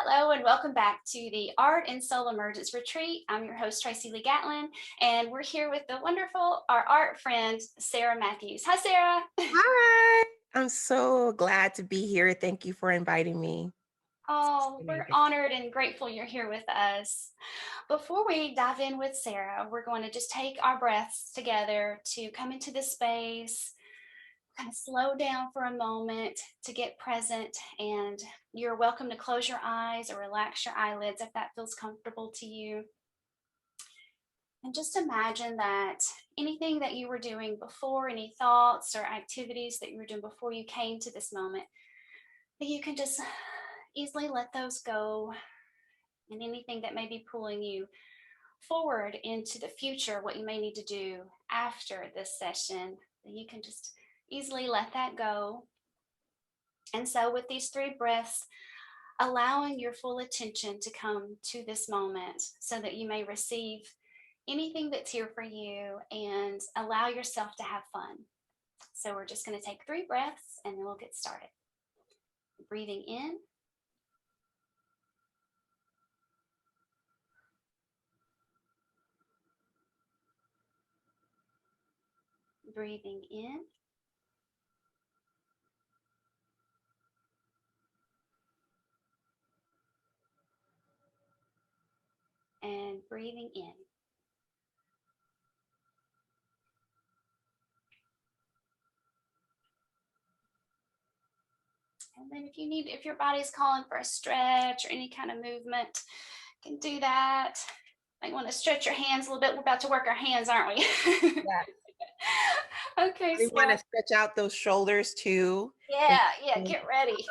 Hello and welcome back to the Art and Soul Emergence Retreat. I'm your host, Tracy Lee Gatlin, and we're here with the wonderful, our art friend, Sarah Matthews. Hi, Sarah. Hi, I'm so glad to be here. Thank you for inviting me. Oh, we're honored and grateful you're here with us. Before we dive in with Sarah, we're going to just take our breaths together to come into this space, kind of slow down for a moment to get present. And you're welcome to close your eyes or relax your eyelids if that feels comfortable to you. And just imagine that anything that you were doing before, any thoughts or activities that you were doing before you came to this moment, that you can just easily let those go. And anything that may be pulling you forward into the future, what you may need to do after this session, that you can just easily let that go. And so, with these three breaths, allowing your full attention to come to this moment so that you may receive anything that's here for you and allow yourself to have fun. So we're just going to take 3 breaths and then we'll get started. Breathing in. Breathing in. And breathing in. And then if your body's calling for a stretch or any kind of movement, you can do that. You might want to stretch your hands a little bit. We're about to work our hands, aren't we? Yeah. Okay, We want so to stretch out those shoulders too. And yeah, get ready.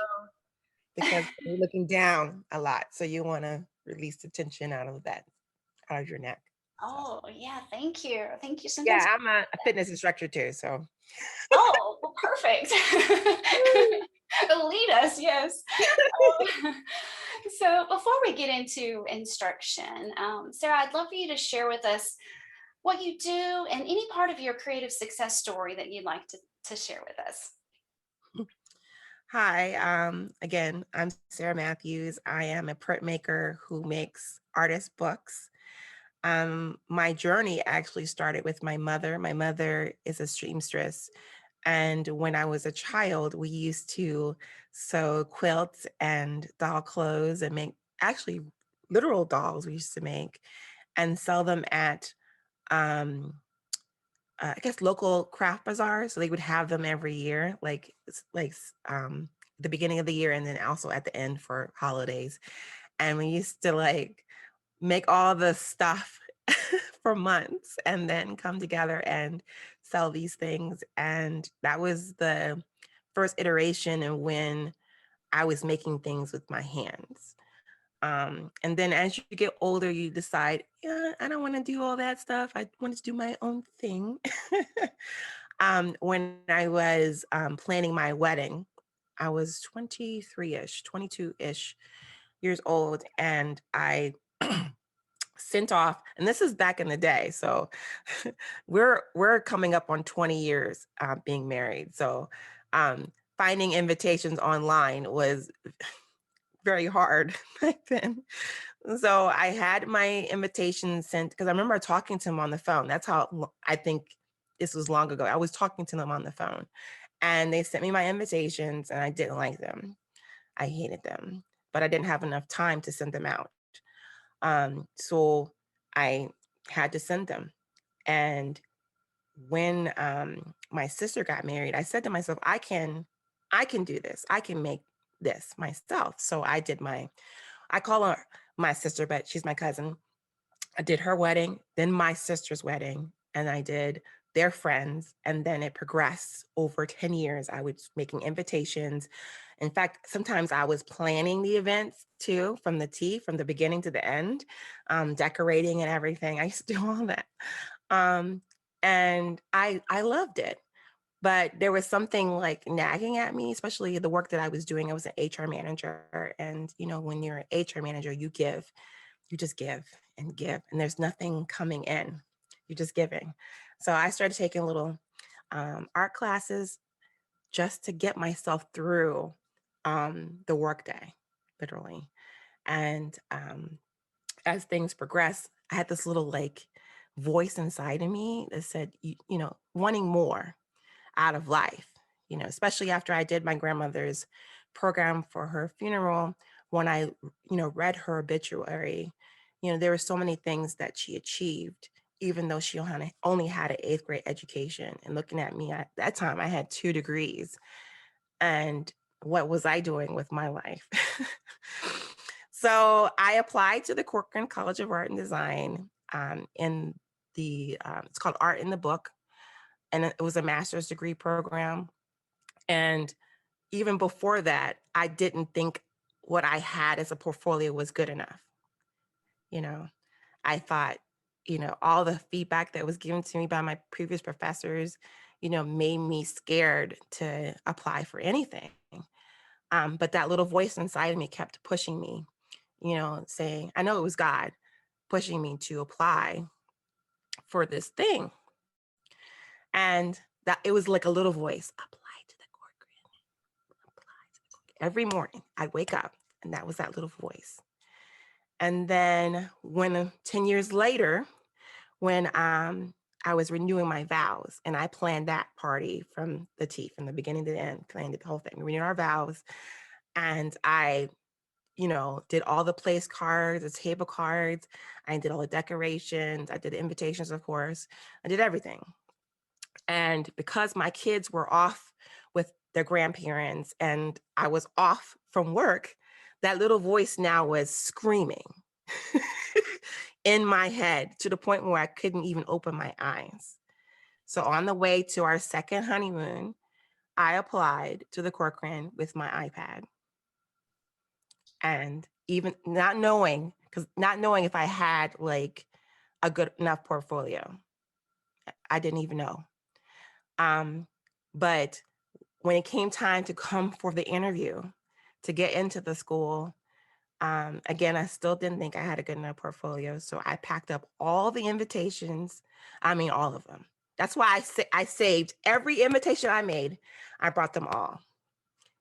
because you're looking down a lot. So you want to release the tension out of that, out of your neck. So Oh, yeah, thank you. Thank you. Sometimes, yeah, I'm a fitness instructor too. So oh, well, perfect. Lead us, yes. So before we get into instruction, Sarah, I'd love for you to share with us what you do and any part of your creative success story that you'd like to share with us. hi, again, I'm Sarah Matthews. I am a printmaker who makes artist books. My journey actually started with my mother. My mother is a seamstress. And when I was a child, we used to sew quilts and doll clothes and make actually literal dolls we used to make and sell them at, I guess, local craft bazaars. So they would have them every year, the beginning of the year and then also at the end for holidays. And we used to make all the stuff for months and then come together and sell these things. And that was the first iteration and when I was making things with my hands. And then as you get older, you decide, yeah, I don't want to do all that stuff. I want to do my own thing. When I was planning my wedding, I was 23-ish, 22-ish years old, and I sent off, and this is back in the day, so we're coming up on 20 years being married. So finding invitations online was very hard back then. So I had my invitation sent because I remember talking to him on the phone. That's how I think this was long ago. I was talking to them on the phone, and they sent me my invitations, and I didn't like them. I hated them, but I didn't have enough time to send them out. So I had to send them. And when my sister got married, I said to myself, I can do this. I can make this myself. So I call her my sister, but she's my cousin. I did her wedding, then my sister's wedding, and I did their friends. And then it progressed over 10 years. I was making invitations. In fact, sometimes I was planning the events too, from the beginning to the end, decorating and everything. I used to do all that. Um, and I loved it. But there was something like nagging at me, especially the work that I was doing. I was an HR manager. And, when you're an HR manager, you just give and give, and there's nothing coming in. You're just giving. So I started taking little art classes just to get myself through the workday, literally. And as things progressed, I had this little like voice inside of me that said, you know, wanting more out of life, you know, especially after I did my grandmother's program for her funeral. When I, you know, read her obituary, you know, there were so many things that she achieved, even though she only had an 8th grade education. And looking at me at that time, I had 2 degrees. And what was I doing with my life? So I applied to the Corcoran College of Art and Design in the, it's called Art in the Book. And it was a master's degree program. And even before that, I didn't think what I had as a portfolio was good enough. You know, I thought, you know, all the feedback that was given to me by my previous professors, you know, made me scared to apply for anything. But that little voice inside of me kept pushing me, you know, saying, I know it was God pushing me to apply for this thing. And that it was like a little voice, apply to the Corcoran, apply to the Corcoran. Every morning I'd wake up and that was that little voice. And then when 10 years later, when I was renewing my vows, and I planned that party from the T, from the beginning to the end, planned the whole thing. We renewed our vows, and I, you know, did all the place cards, the table cards. I did all the decorations. I did the invitations, of course. I did everything. And because my kids were off with their grandparents and I was off from work, that little voice now was screaming in my head to the point where I couldn't even open my eyes. So on the way to our second honeymoon, I applied to the Corcoran with my iPad. And even not knowing if I had like a good enough portfolio, I didn't even know. But when it came time to come for the interview to get into the school, again, I still didn't think I had a good enough portfolio. So I packed up all the invitations. I mean, all of them. That's why I saved every invitation I made. I brought them all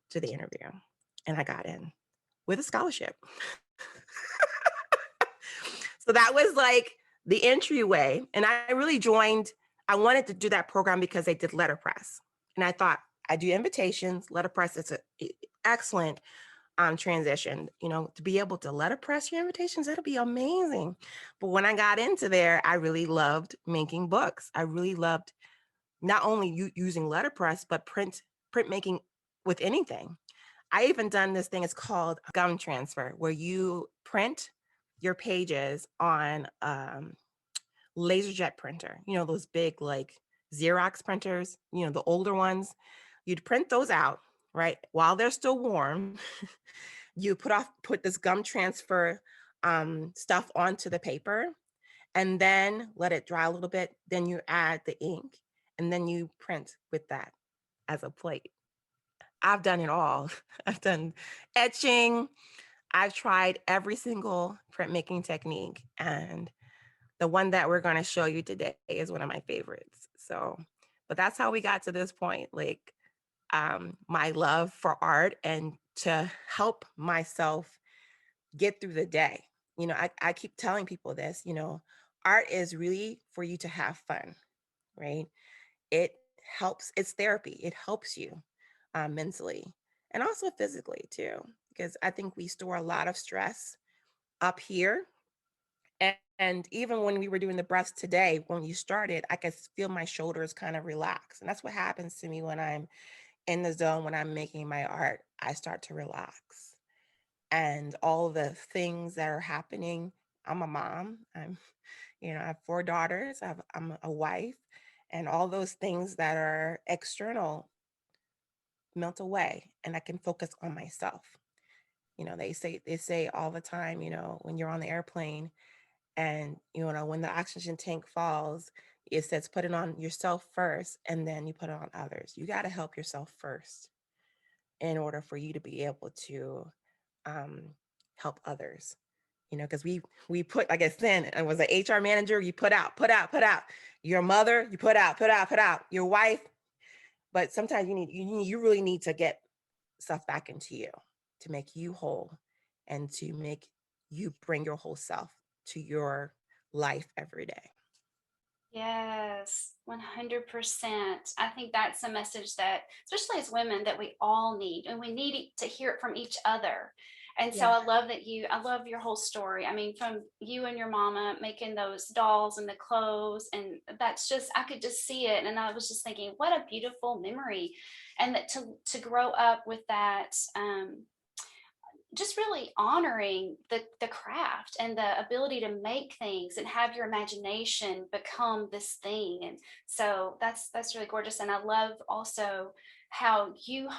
to the interview and I got in with a scholarship. So that was like the entryway. And I really I wanted to do that program because they did letterpress. And I thought, I do invitations, letterpress, it's an excellent transition, you know, to be able to letterpress your invitations, that'll be amazing. But when I got into there, I really loved making books. I really loved not only using letterpress, but printmaking with anything. I even done this thing, it's called gum transfer, where you print your pages on laserjet printer, you know, those big like Xerox printers, you know, the older ones. You'd print those out, right? While they're still warm, you put this gum transfer stuff onto the paper and then let it dry a little bit. Then you add the ink and then you print with that as a plate. I've done it all. I've done etching. I've tried every single printmaking technique. And the one that we're going to show you today is one of my favorites. So, but that's how we got to this point. Like my love for art and to help myself get through the day. You know, I keep telling people this, you know, art is really for you to have fun, right? It helps, it's therapy. It helps you mentally and also physically too, because I think we store a lot of stress up here. And even when we were doing the breaths today, when you started, I could feel my shoulders kind of relax. And that's what happens to me when I'm in the zone, when I'm making my art, I start to relax. And all the things that are happening, I'm a mom. You know, I have 4 daughters. I'm a wife, and all those things that are external melt away, and I can focus on myself. You know, they say all the time, you know, when you're on the airplane and, you know, when the oxygen tank falls, it says put it on yourself first and then you put it on others. You got to help yourself first in order for you to be able to help others. You know, because we put, like I said, I was an HR manager, you put out. Your mother, you put out. Your wife, but sometimes you really need to get stuff back into you to make you whole and to make you bring your whole self to your life every day. Yes, 100%. I think that's a message that, especially as women, that we all need, and we need to hear it from each other. And so Yeah. I love your whole story. I mean, from you and your mama making those dolls and the clothes, and that's just, I could just see it. And I was just thinking, what a beautiful memory. And that to grow up with that, just really honoring the craft and the ability to make things and have your imagination become this thing. And so that's really gorgeous. And I love also how you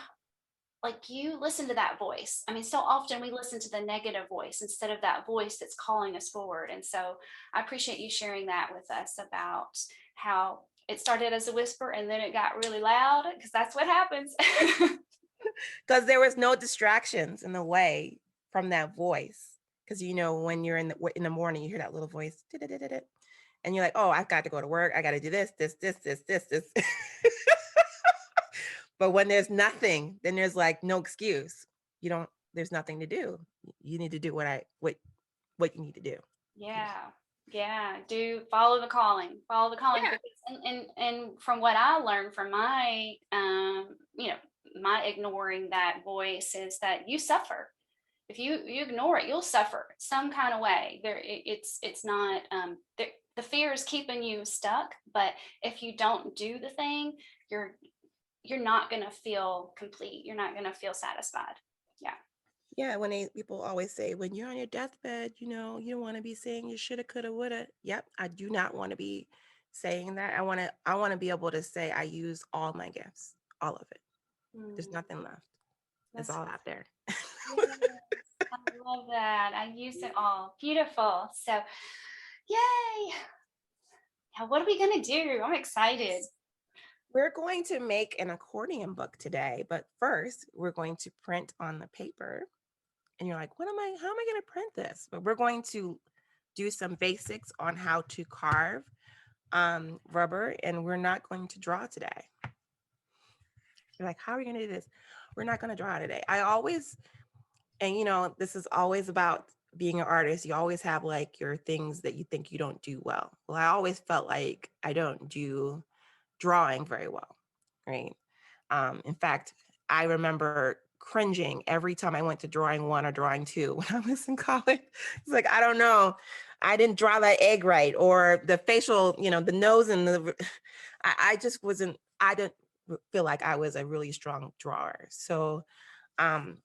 listen to that voice. I mean, so often we listen to the negative voice instead of that voice that's calling us forward. And so I appreciate you sharing that with us about how it started as a whisper and then it got really loud, because that's what happens. Because there was no distractions in the way from that voice. Because when you're in the morning, you hear that little voice, and you're like, oh, I've got to go to work. I got to do this. But when there's nothing, then there's like no excuse. There's nothing to do. You need to do what you need to do. Yeah, do follow the calling, Yeah. because and from what I learned from my my ignoring that voice is that you suffer. If you ignore it, you'll suffer some kind of way. It's not the fear is keeping you stuck, but if you don't do the thing, you're not going to feel complete. You're not going to feel satisfied. Yeah, people always say, when you're on your deathbed, you don't want to be saying you shoulda, coulda, woulda. Yep, I do not want to be saying that. I want to be able to say I use all my gifts, all of it. There's nothing left. It's all out there. Yes, I love that. I use it all. Beautiful. So, yay. Now, what are we going to do? I'm excited. We're going to make an accordion book today, but first we're going to print on the paper. And you're like, how am I going to print this? But we're going to do some basics on how to carve rubber, and we're not going to draw today. You're like, how are we going to do this? We're not going to draw today. This is always about being an artist. You always have like your things that you think you don't do well. Well, I always felt like I don't do drawing very well, right? In fact, I remember cringing every time I went to drawing 1 or drawing 2 when I was in college. It's like, I don't know, I didn't draw that egg right, or the facial, the nose and I just wasn't, I didn't feel like I was a really strong drawer. So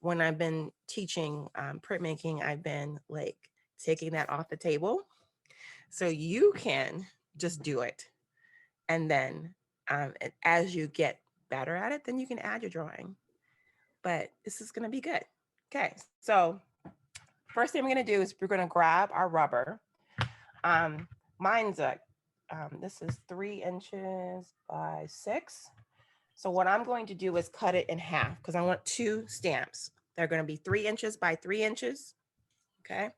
when I've been teaching printmaking, I've been like taking that off the table. So you can just do it. And then as you get better at it, then you can add your drawing. But this is going to be good. Okay, so first thing we're going to do is we're going to grab our rubber. Mine's this is 3 inches by 6. So what I'm going to do is cut it in half because I want 2 stamps. They're going to be 3 inches by 3 inches. Okay.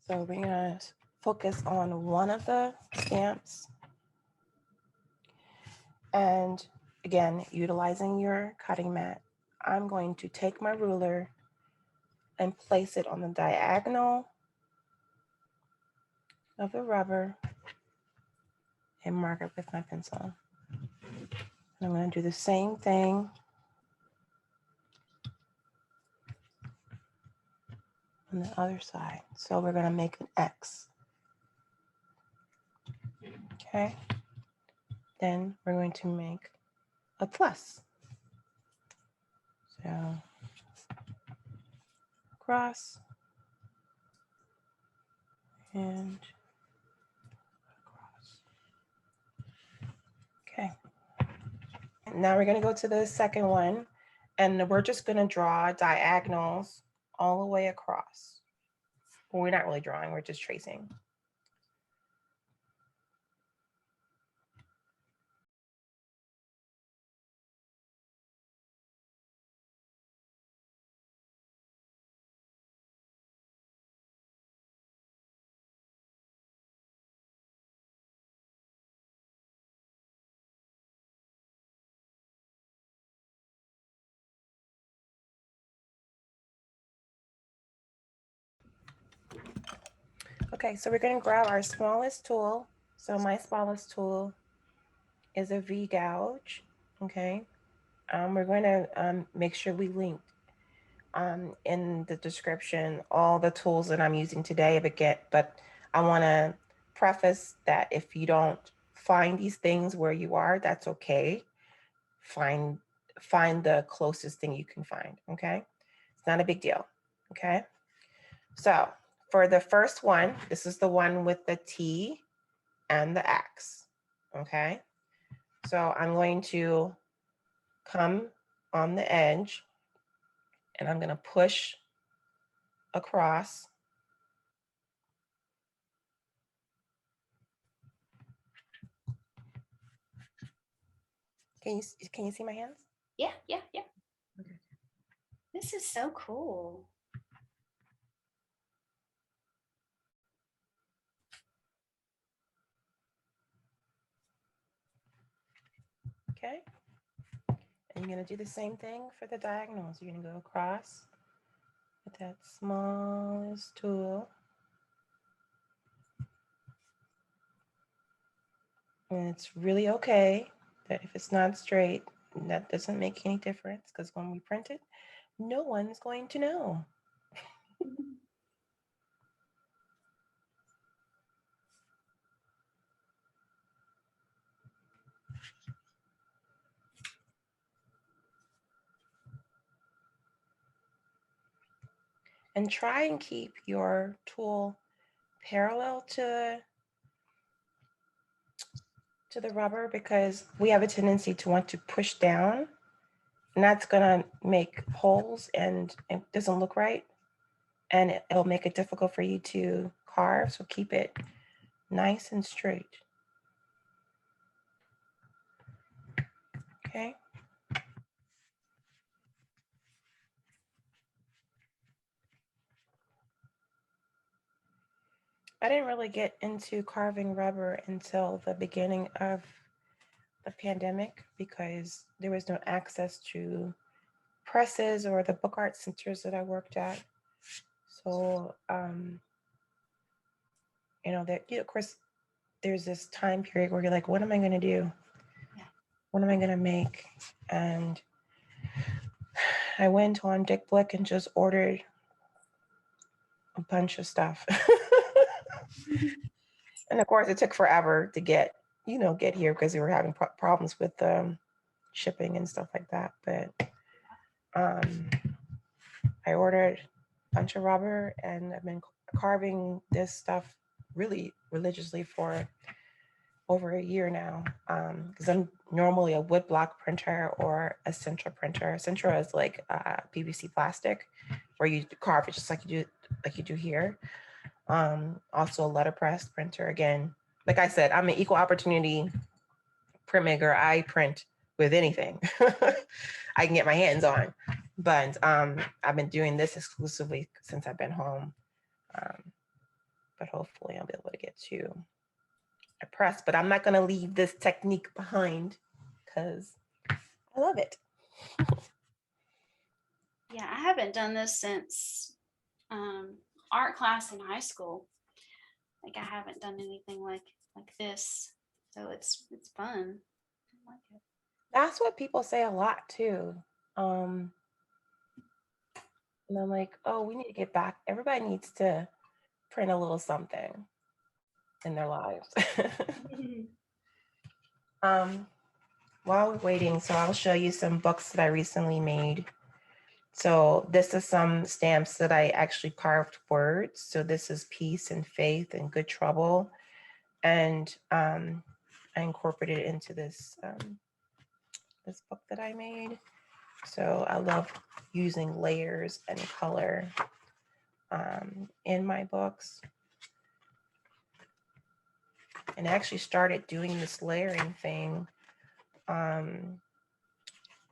So we're going to focus on one of the stamps. And again, utilizing your cutting mat, I'm going to take my ruler and place it on the diagonal of the rubber and mark it with my pencil. And I'm going to do the same thing on the other side. So we're going to make an X. Okay. Then we're going to make a plus. So cross and cross. Okay. Now we're going to go to the second one, and we're just going to draw diagonals all the way across. Well, we're not really drawing, we're just tracing. Okay, so we're going to grab our smallest tool. So my smallest tool is a V gouge. Okay, we're going to make sure we link in the description all the tools that I'm using today. But I want to preface that if you don't find these things where you are, that's okay. Find the closest thing you can find. Okay, it's not a big deal. Okay, so for the first one, this is the one with the T and the X. Okay, so I'm going to come on the edge and I'm going to push across. Can you see my hands? Yeah, yeah, yeah. Okay. This is so cool. Okay. And you're going to do the same thing for the diagonals. You're going to go across with that smallest tool. And it's really okay that if it's not straight, that doesn't make any difference, because when we print it, no one's going to know. And try and keep your tool parallel to the rubber, because we have a tendency to want to push down, and that's gonna make holes and it doesn't look right, and it'll make it difficult for you to carve. So keep it nice and straight. Okay. I didn't really get into carving rubber until the beginning of the pandemic, because there was no access to presses or the book art centers that I worked at. So, of course, there's this time period where you're like, what am I going to do? Yeah. What am I going to make? And I went on Dick Blick and just ordered a bunch of stuff. And of course, it took forever to get here, because we were having problems with shipping and stuff like that. But I ordered a bunch of rubber, and I've been carving this stuff really religiously for over a year now, because I'm normally a wood block printer or a Sintra printer. Sintra is like PVC plastic, where you carve it just like you do here. Also a letterpress printer. Again, like I said, I'm an equal opportunity printmaker. I print with anything I can get my hands on. But I've been doing this exclusively since I've been home. But hopefully I'll be able to get to a press. But I'm not going to leave this technique behind, because I love it. Yeah, I haven't done this since art class in high school. Like, I haven't done anything like this, so it's fun. I like it. That's what people say a lot too. And I'm like, oh, we need to get back. Everybody needs to print a little something in their lives. While we're waiting, so I'll show you some books that I recently made. So this is some stamps that I actually carved words. So this is peace and faith and good trouble. And I incorporated it into this this book that I made. So I love using layers and color in my books. And I actually started doing this layering thing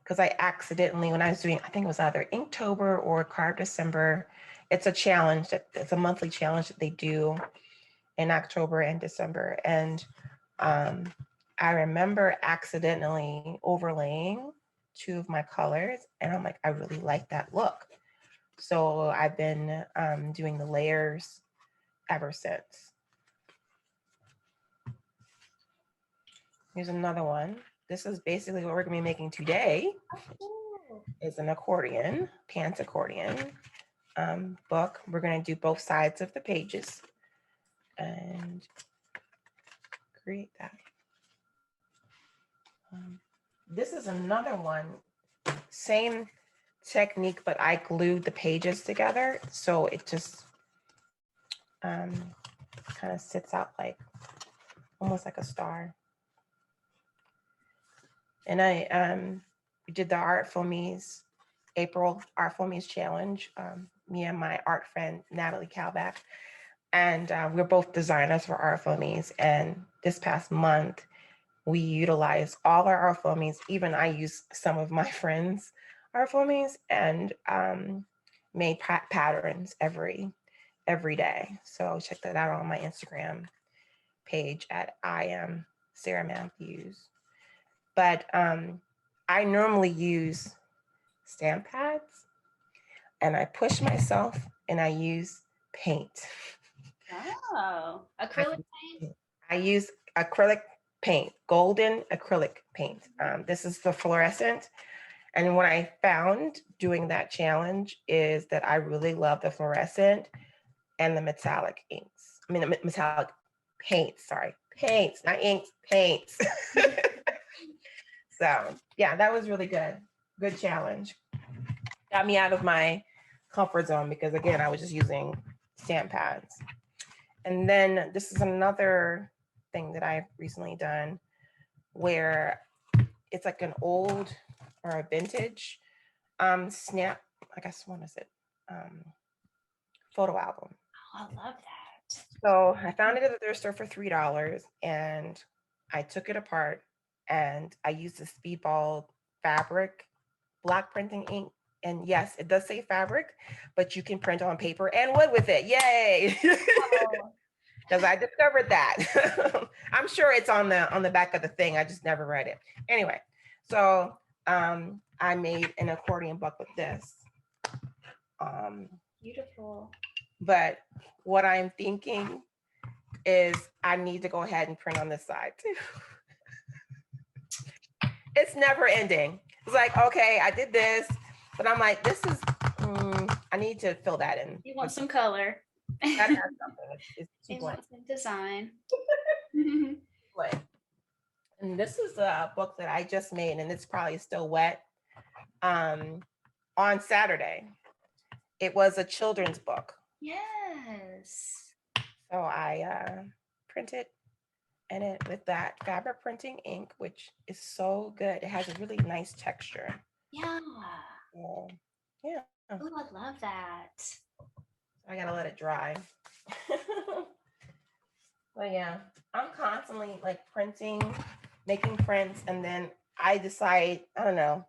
because I accidentally, when I was doing, I think it was either Inktober or Carve December. It's a challenge, it's a monthly challenge that they do in October and December. And I remember accidentally overlaying two of my colors, and I'm like, I really like that look. So I've been doing the layers ever since. Here's another one. This is basically what we're gonna be making today. Oh, Is an accordion, pants accordion book. We're gonna do both sides of the pages and create that. This is another one, same technique, but I glued the pages together, so it just kind of sits out like almost like a star. And I did the Artful Me's April Artful Me's challenge. Me and my art friend Natalie Calback, and we're both designers for Artful Me's. And this past month, we utilized all our Artful Me's. Even I used some of my friends' Artful Me's and made patterns every day. So check that out on my Instagram page at I am Sarah Matthews. But I normally use stamp pads, and I push myself and I use paint. oh, acrylic paint. I use acrylic paint, golden acrylic paint. This is the fluorescent. And what I found doing that challenge is that I really love the fluorescent and the metallic inks. I mean, metallic paints, sorry. Paints, not inks, paints. So yeah, that was really good. Good challenge. Got me out of my comfort zone because again, I was just using stamp pads. And then this is another thing that I've recently done where it's like an old or a vintage snap, I guess, what is it? Photo album. Oh, I love that. So I found it at the thrift store for $3 and I took it apart and I used the Speedball fabric block printing ink. And yes, it does say fabric, but you can print on paper and wood with it. Yay! Because I discovered that. I'm sure it's on the back of the thing. I just never read it. Anyway, so I made an accordion book with this. Beautiful. But what I'm thinking is I need to go ahead and print on this side too. It's never ending. It's like, okay, I did this, but I'm like, this is, I need to fill that in. You want some color. That has something. It's too blank. Want some design. And this is a book that I just made, and it's probably still wet. On Saturday, it was a children's book. Yes. So I printed in it with that fabric printing ink, which is so good. It has a really nice texture. Yeah. Yeah. Oh, I love that. I gotta let it dry. But yeah, I'm constantly like printing, making prints, and then I decide, I don't know,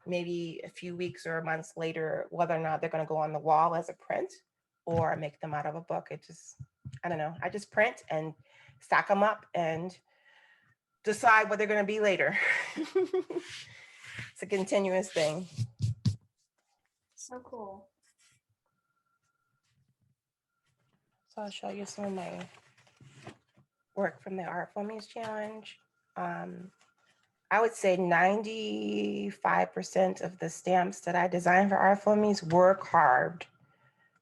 maybe a few weeks or months later, whether or not they're gonna go on the wall as a print or make them out of a book. It just, I don't know. I just print and stack them up and decide what they're gonna be later. It's a continuous thing. So cool. So I'll show you some of my work from the Artful Me's challenge. I would say 95% of the stamps that I designed for Artful Me's were carved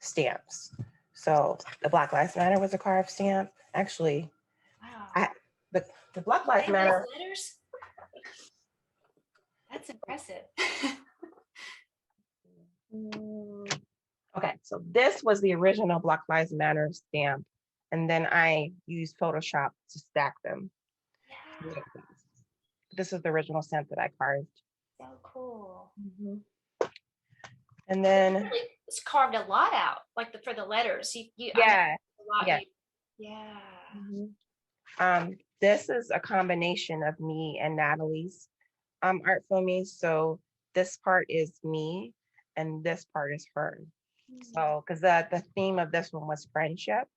stamps. So the Black Lives Matter was a carved stamp. Actually, wow. The Black Lives Matter. Letters? That's impressive. Okay, so this was the original Black Lives Matter stamp, and then I used Photoshop to stack them. Yeah. This is the original stamp that I carved. So cool. Mm-hmm. And then it's carved a lot out, like for the letters. Yeah. A lot. Yeah. Yeah. Mm-hmm. This is a combination of me and Natalie's Artful Me. So this part is me, and this part is her. So, because the theme of this one was friendship.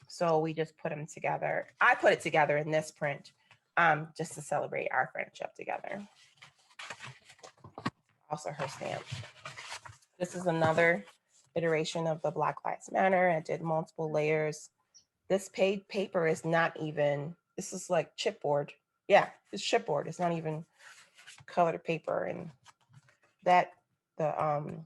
So we just put them together. I put it together in this print just to celebrate our friendship together. Also her stamp. This is another iteration of the Black Lives Matter. I did multiple layers. This paper is not even, this is like chipboard. Yeah, it's chipboard. It's not even colored paper, and that the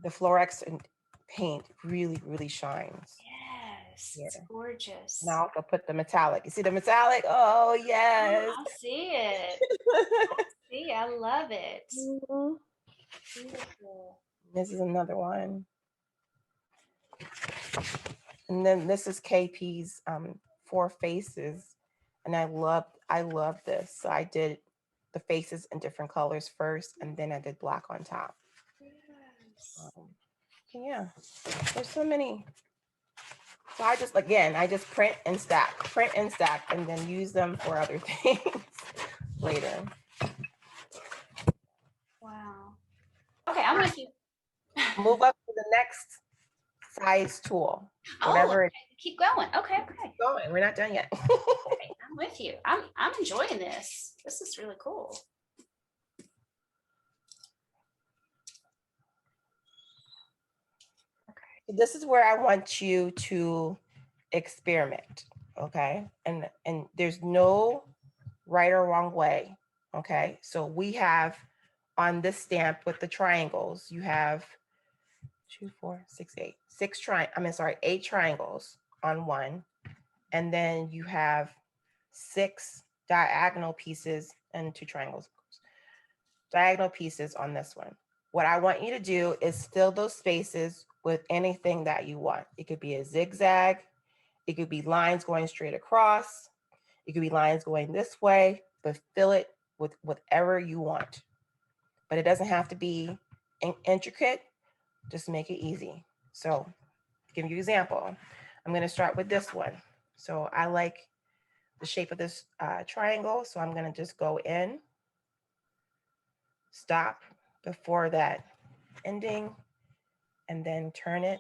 fluorescent paint really shines. Yes, Yeah. it's gorgeous. And I also put the metallic. You see the metallic? Oh yes. I see it. See, I love it. Mhm. Beautiful. This is another one. And then this is KP's four faces. And I love this. So I did the faces in different colors first, and then I did black on top. Yes. Yeah, there's so many. So I just print and stack, and then use them for other things later. Wow. Okay, I'm with you. Move up to the next size tool, Oh, whatever it's keep going. Okay. going. We're not done yet. Okay, I'm with you. I'm enjoying this. This is really cool. This is where I want you to experiment, okay? And there's no right or wrong way, okay? So we have on this stamp with the triangles, you have 2, 4, 6, 8, 8 triangles on one, and then you have 6 diagonal pieces and 2 triangles, diagonal pieces on this one. What I want you to do is fill those spaces with anything that you want. It could be a zigzag, it could be lines going straight across, it could be lines going this way, but fill it with whatever you want. But it doesn't have to be intricate, just make it easy. So to give you an example, I'm gonna start with this one. So I like the shape of this triangle, so I'm gonna just go in, stop before that ending, and then turn it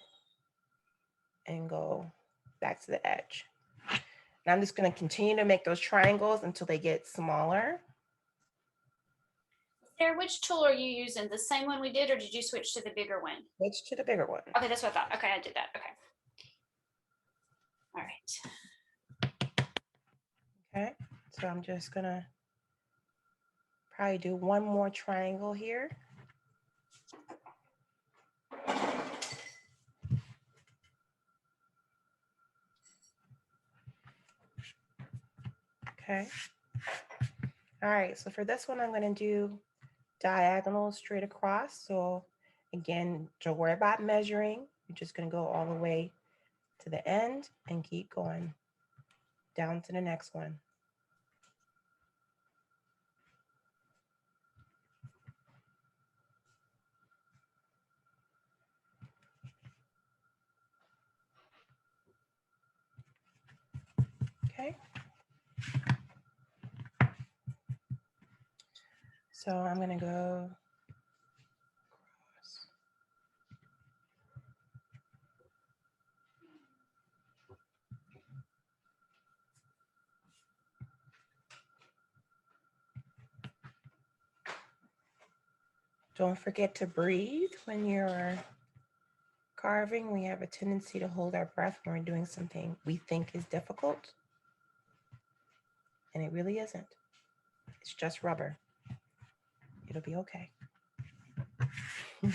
and go back to the edge. And I'm just going to continue to make those triangles until they get smaller. Sarah, which tool are you using? The same one we did, or did you switch to the bigger one? Switch to the bigger one. Okay, that's what I thought. Okay, I did that. Okay. All right. Okay, so I'm just going to probably do one more triangle here. Okay. All right, so for this one, I'm going to do diagonal straight across. So again, don't worry about measuring. You're just going to go all the way to the end and keep going down to the next one. Okay. So I'm going to go across. Don't forget to breathe when you're carving. We have a tendency to hold our breath when we're doing something we think is difficult. And it really isn't. It's just rubber. It'll be okay. All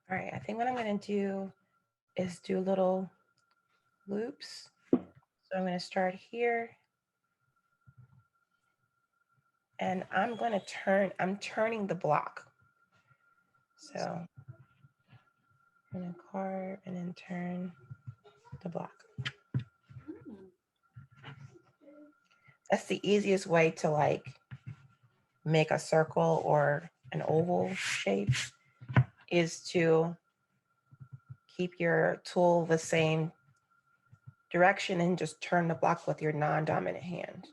right, I think what I'm going to do is do little loops. So I'm going to start here. And I'm going to I'm turning the block. So I'm going to carve and then turn the block. That's the easiest way to like make a circle or an oval shape, is to keep your tool the same direction and just turn the block with your non-dominant hand.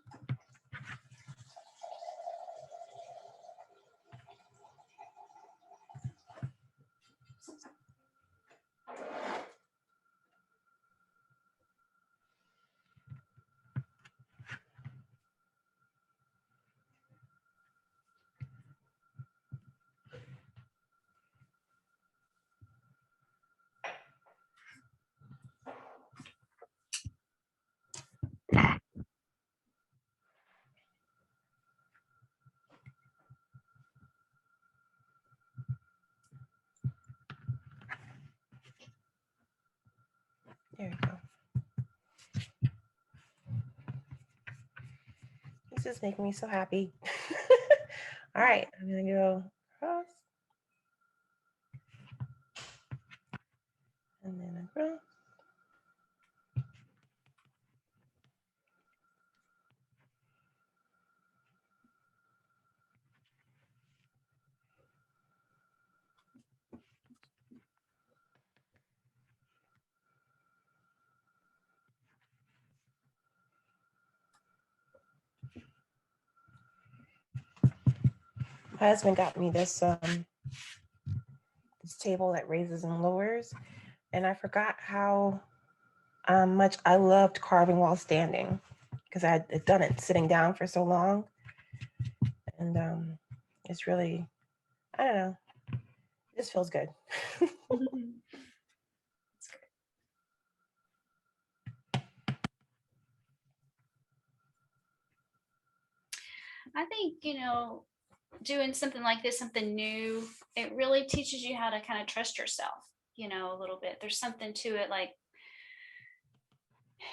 is making me so happy. All right, I'm gonna go across. And then across. My husband got me this this table that raises and lowers, and I forgot how much I loved carving while standing because I had done it sitting down for so long, and it's really, I don't know, this feels good. I think, doing something like this, something new, it really teaches you how to kind of trust yourself, a little bit. There's something to it, like,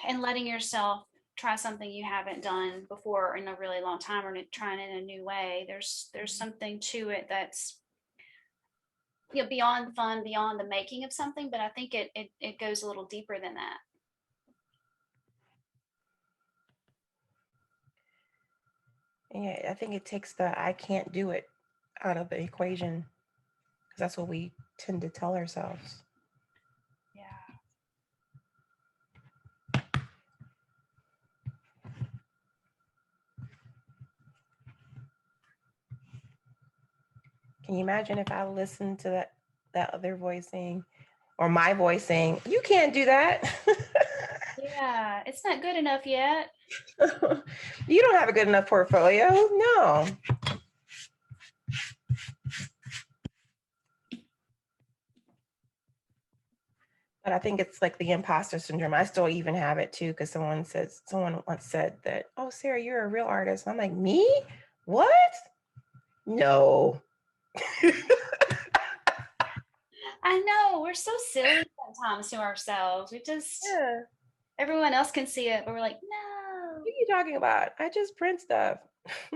and letting yourself try something you haven't done before in a really long time, or trying it in a new way. There's something to it that's beyond fun, beyond the making of something, but I think it goes a little deeper than that. Yeah, I think it takes the I can't do it out of the equation, because that's what we tend to tell ourselves. Yeah. Can you imagine if I listened to that other voice saying, or my voice saying, you can't do that? Yeah, it's not good enough yet. You don't have a good enough portfolio. No. But I think it's like the imposter syndrome. I still even have it too, because someone once said that, oh, Sarah, you're a real artist. I'm like, me? What? No. I know, we're so silly sometimes to ourselves. We just, Yeah. everyone else can see it, but we're like, no. What are you talking about? I just print stuff. I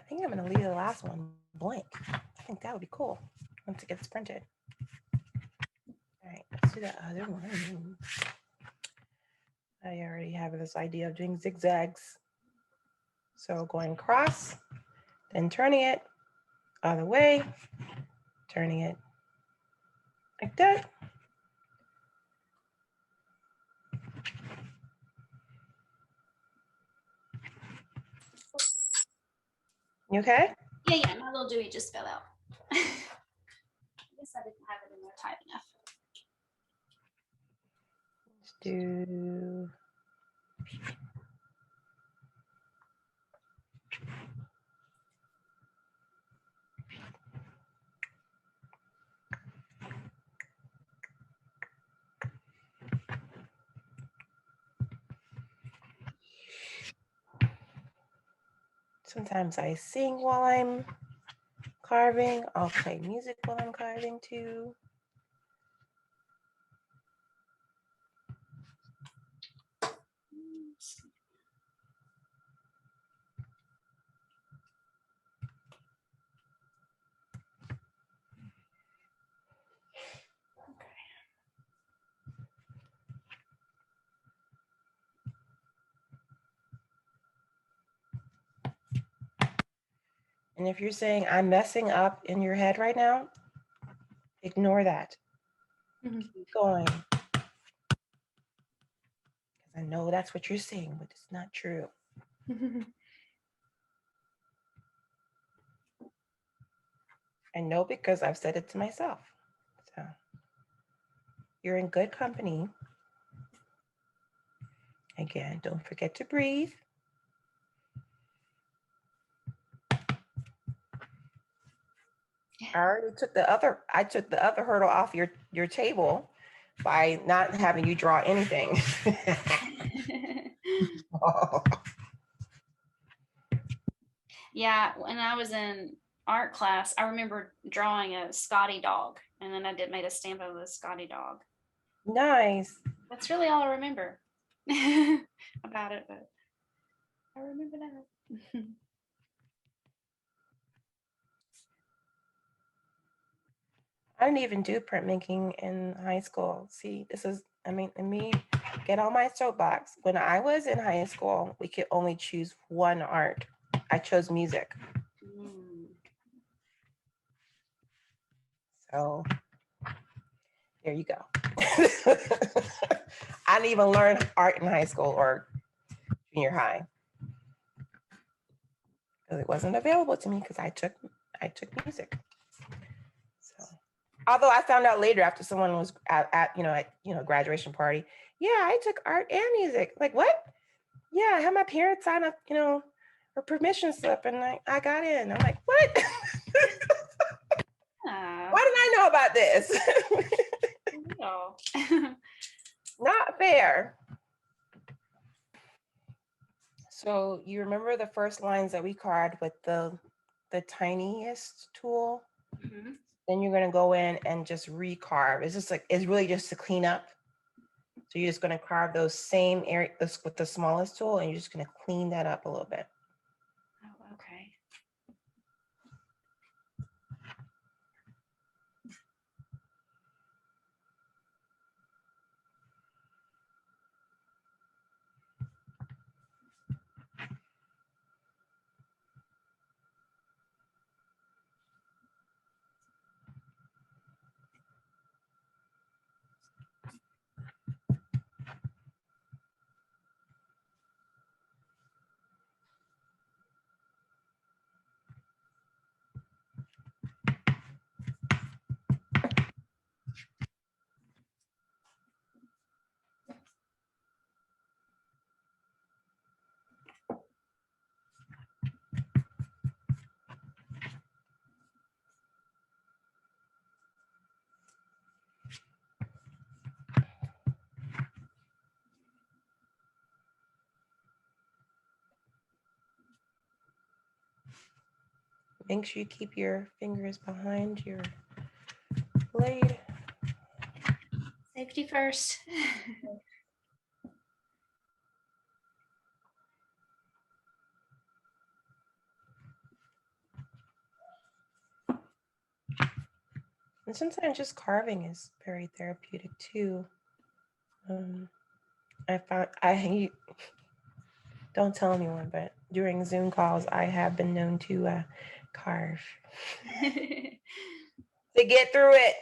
think I'm going to leave the last one blank. I think that would be cool once it gets printed. All right, let's do the other one. I already have this idea of doing zigzags. So going across, then turning it other way, turning it like that. You okay? Yeah, my little Dewey just fell out. I guess I didn't have it in there tight enough. Let's do. Sometimes I sing while I'm carving. I'll play music while I'm carving too. And if you're saying I'm messing up in your head right now, ignore that. Keep going. Because I know that's what you're saying, but it's not true. I know because I've said it to myself. So you're in good company. Again, don't forget to breathe. I took the other hurdle off your table by not having you draw anything. Yeah, when I was in art class, I remember drawing a Scotty dog, and then I made a stamp of a Scotty dog. Nice. That's really all I remember about it, but I remember that. I didn't even do printmaking in high school. See, let me get on my soapbox. When I was in high school, we could only choose one art. I chose music. So there you go. I didn't even learn art in high school or junior high because it wasn't available to me because I took music. So, although I found out later after someone was at graduation party, yeah, I took art and music. Like, what? Yeah, I had my parents sign up, a permission slip, and I got in. I'm like, what? Why didn't I know about this? No. Not fair. So you remember the first lines that we carved with the tiniest tool? Mm-hmm. Then you're gonna go in and just recarve. It's really just to clean up. So you're just gonna carve those same areas with the smallest tool, and you're just gonna clean that up a little bit. Oh, okay. Make sure you keep your fingers behind your blade. Safety first. And sometimes just carving is very therapeutic too. Don't tell anyone, but during Zoom calls, I have been known to carve to get through it.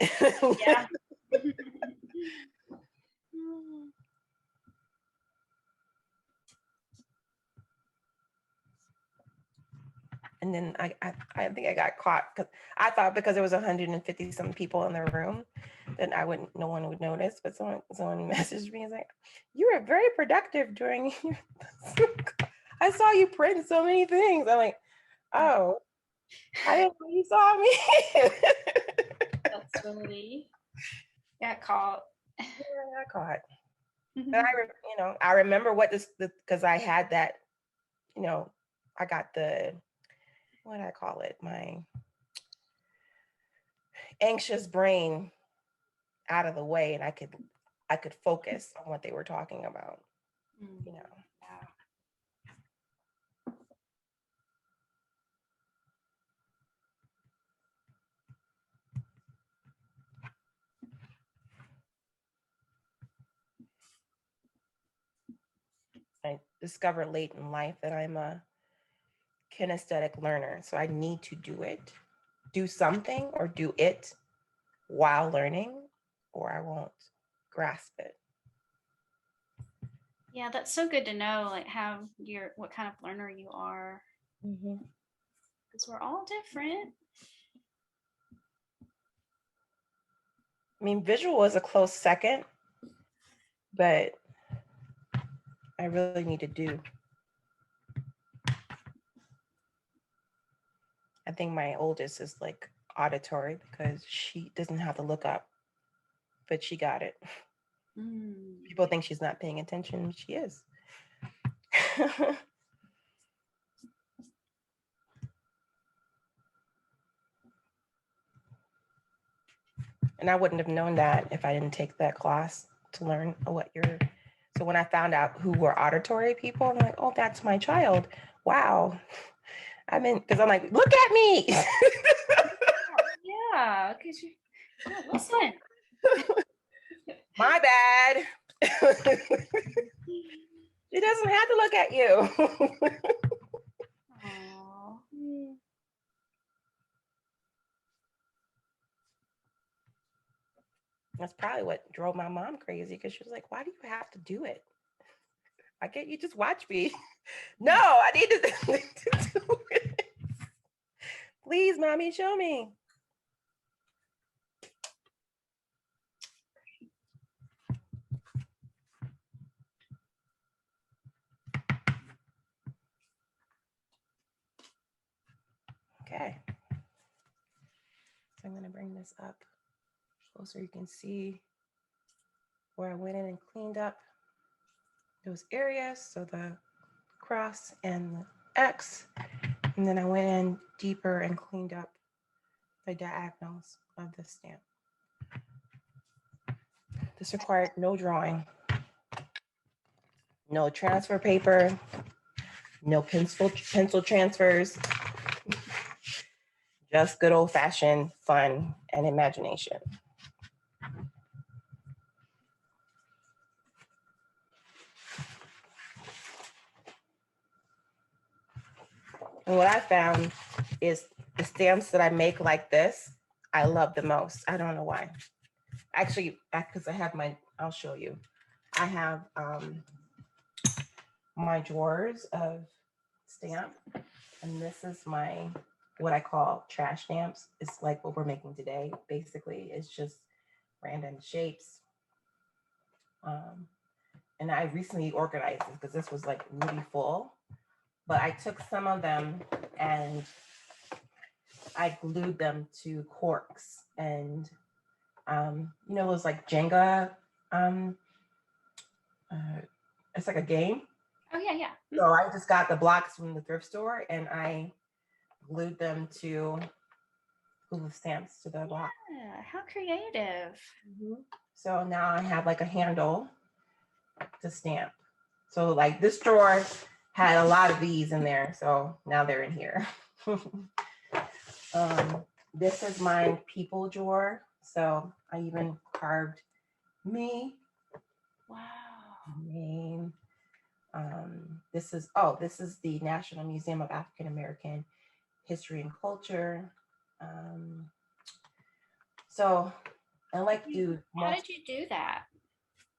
Yeah. And then I think I got caught because I thought because there was 150 some people in the room, then no one would notice. But someone messaged me and was like, "You were very productive during your I saw you print so many things." I'm like, "Oh, I didn't know you saw me." That's funny. Got caught. Yeah, I got caught. But I remember what because I had that, I got the, what do I call it? My anxious brain out of the way, and I could focus on what they were talking about. Yeah. I discovered late in life that I'm a kinesthetic learner, so I need to do something or do it while learning, or I won't grasp it. Yeah, that's so good to know, like what kind of learner you are. Because we're all different. I mean, visual is a close second, but I really need to do. I think my oldest is like auditory because she doesn't have to look up, but she got it. People think she's not paying attention. She is. And I wouldn't have known that if I didn't take that class to learn what you're. So when I found out who were auditory people, I'm like, oh, that's my child. Wow. Because I'm like, look at me. Yeah, because you listen. My bad. She doesn't have to look at you. Aww. That's probably what drove my mom crazy, because she was like, why do you have to do it? Why can't you just watch me? No, I need to do it. Please, mommy, show me. Okay. So I'm going to bring this up closer. You can see where I went in and cleaned up those areas. So the cross and the X. And then I went in deeper and cleaned up the diagonals of the stamp. This required no drawing, no transfer paper, no pencil transfers, just good old fashioned fun and imagination. And what I found is the stamps that I make like this, I love the most. I don't know why. Actually, because I have I'll show you. I have my drawers of stamp, and this is what I call trash stamps. It's like what we're making today. Basically, it's just random shapes. And I recently organized this because this was like really full, but I took some of them and I glued them to corks, and you know those like Jenga, it's like a game. Oh yeah, yeah. So I just got the blocks from the thrift store and I glued them to glue stamps to the block. Yeah, how creative. So now I have like a handle to stamp. So like this drawer had a lot of these in there, so now they're in here. This is my people drawer. So I even carved me. Wow. Name. This is the National Museum of African American History and Culture. So I like to do. How did you do that?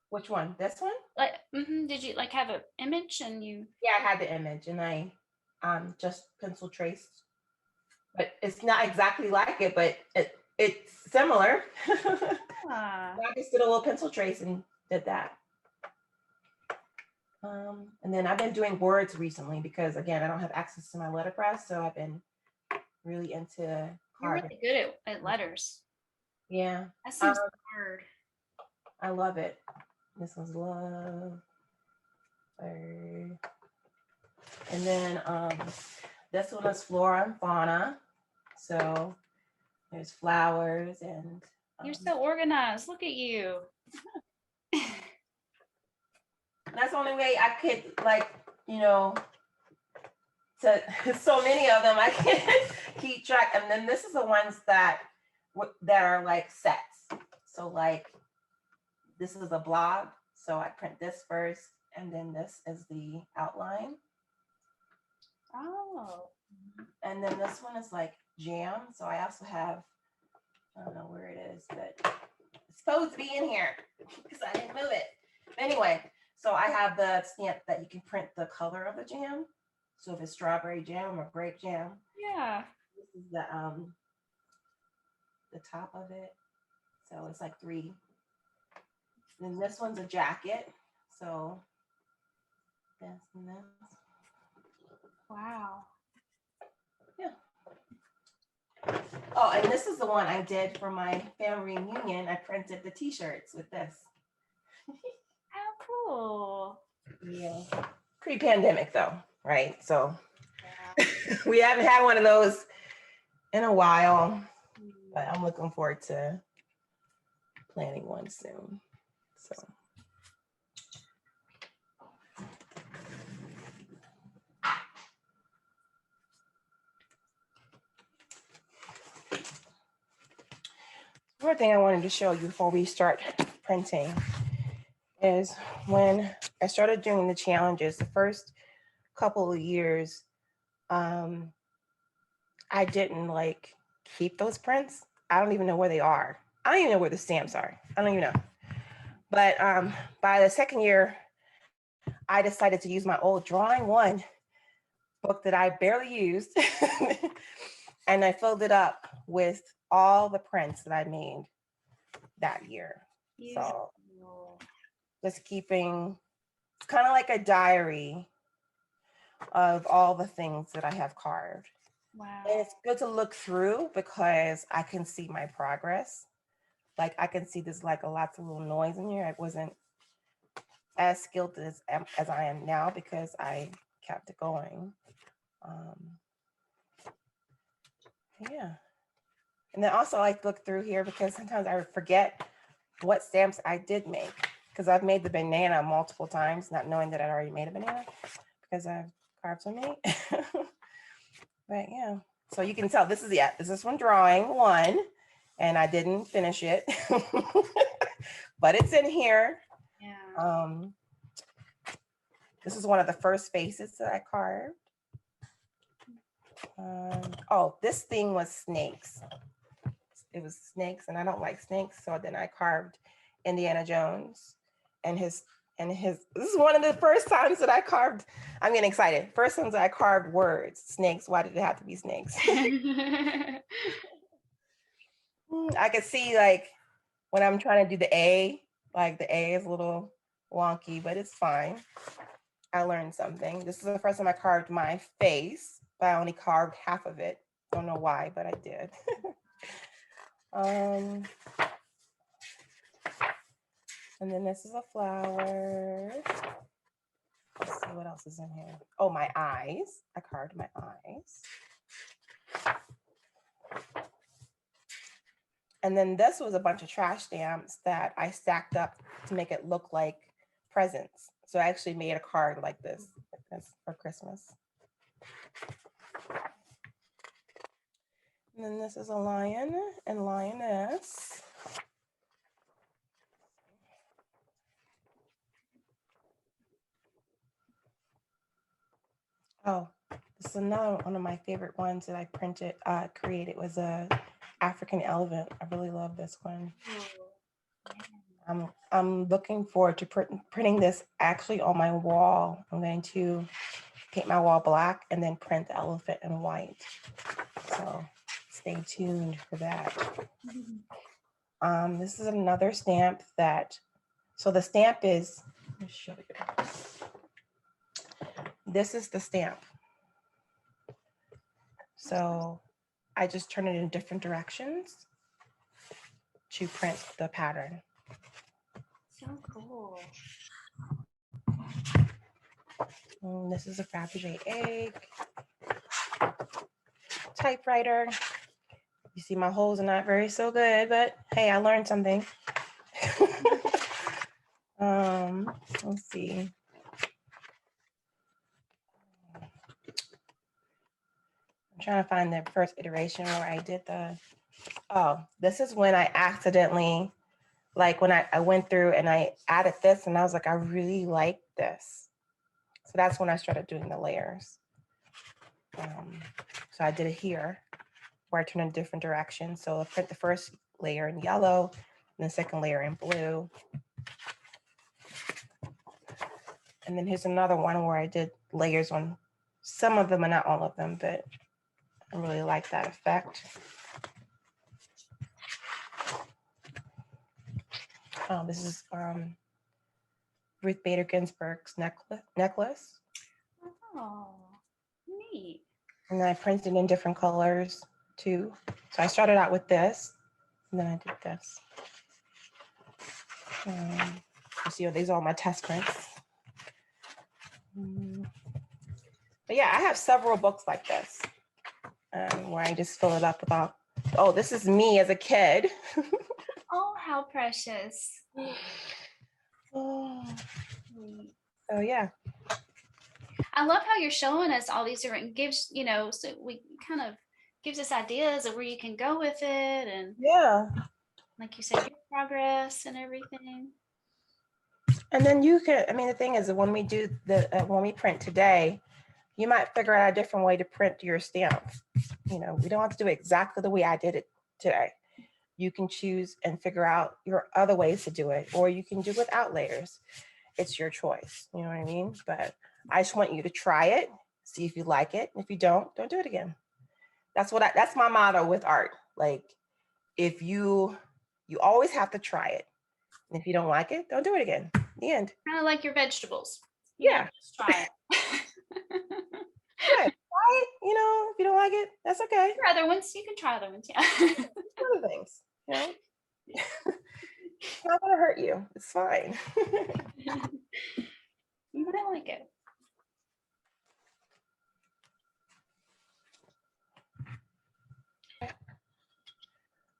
Which one? This one? Like, did you like have an image and you? Yeah, I had the image and I just pencil traced, but it's not exactly like it, but it's similar. I just did a little pencil trace and did that. And then I've been doing words recently because again, I don't have access to my letterpress, so I've been really into You're really good at letters. Yeah. That seems hard. I love it. This one's love. And then this one is flora and fauna. So there's flowers and you're so organized. Look at you. That's the only way I could, like, you know, so many of them I can't keep track. And then this is the ones that are like sets. So like this is a blog. So I print this first, and then this is the outline. Oh. And then this one is like jam. So I also have, I don't know where it is, but it's supposed to be in here because I didn't move it. Anyway, so I have the stamp that you can print the color of the jam. So if it's strawberry jam or grape jam. Yeah. This is the top of it. So it's like 3. Then this one's a jacket. So this and this. Wow. Yeah. Oh, and this is the one I did for my family reunion. I printed the t-shirts with this. How cool. Yeah. Pre-pandemic though, right? So yeah. We haven't had one of those in a while, but I'm looking forward to planning one soon. So. One thing I wanted to show you before we start printing is when I started doing the challenges, the first couple of years, I didn't like keep those prints. I don't even know where they are. I don't even know where the stamps are. I don't even know. But by the second year, I decided to use my old drawing one book that I barely used. And I filled it up with all the prints that I made that year. So just keeping, it's kind of like a diary of all the things that I have carved. Wow. And it's good to look through because I can see my progress. Like I can see there's like lots of little noise in here. I wasn't as skilled as I am now because I kept it going. Yeah. And then also I like to look through here because sometimes I forget what stamps I did make because I've made the banana multiple times, not knowing that I already made a banana because I've carved so many. But yeah, so you can tell this is from drawing one and I didn't finish it, but it's in here. Yeah. This is one of the first faces that I carved. Oh, this thing was snakes. It was snakes and I don't like snakes. So then I carved Indiana Jones and his, this is one of the first times that I carved, I'm getting excited. First times that I carved words, snakes. Why did it have to be snakes? I could see like when I'm trying to do the A, like the A is a little wonky, but it's fine. I learned something. This is the first time I carved my face, but I only carved half of it. Don't know why, but I did. And then this is a flower. Let's see what else is in here. Oh, my eyes. I carved my eyes. And then this was a bunch of trash stamps that I stacked up to make it look like presents. So I actually made a card like this for Christmas. And then this is a lion and lioness. Oh, this is another one of my favorite ones that I created was a African elephant. I really love this one. I'm looking forward to printing this actually on my wall. I'm going to paint my wall black and then print the elephant in white. So stay tuned for that. This is another stamp so the stamp is, let me show you. This is the stamp. So I just turn it in different directions to print the pattern. So cool. And this is a Fabergé egg. Typewriter. You see my holes are not very so good, but hey, I learned something. Let's see. I'm trying to find the first iteration where I did this is when I accidentally, like when I went through and I added this and I was like, I really like this. So that's when I started doing the layers. So I did it here where I turned in different directions. So I print the first layer in yellow and the second layer in blue. And then here's another one where I did layers on some of them and not all of them, but I really like that effect. Oh, this is Ruth Bader Ginsburg's necklace. Oh, neat. And then I printed in different colors too. So I started out with this, and then I did this. You see, these are all my test prints. But yeah, I have several books like this where I just fill it up with all. Oh, this is me as a kid. Oh, how precious. Oh, so yeah. I love how you're showing us all these different gives, you know, so we kind of gives us ideas of where you can go with it, and Yeah. like you said, your progress and everything. And then you can, I mean, the thing is that when we do when we print today, you might figure out a different way to print your stamps. You know, we don't have to do it exactly the way I did it today. You can choose and figure out your other ways to do it, or you can do without layers. It's your choice. You know what I mean? But I just want you to try it, see if you like it. If you don't do it again. That's my motto with art. Like, if you always have to try it. And if you don't like it, don't do it again. The end. Kind of like your vegetables. Yeah. Just try it. Try it. You know, if you don't like it, that's okay. Try other ones. You can try other ones. Yeah. Other things, you know. It's not gonna hurt you. It's fine. You might like it.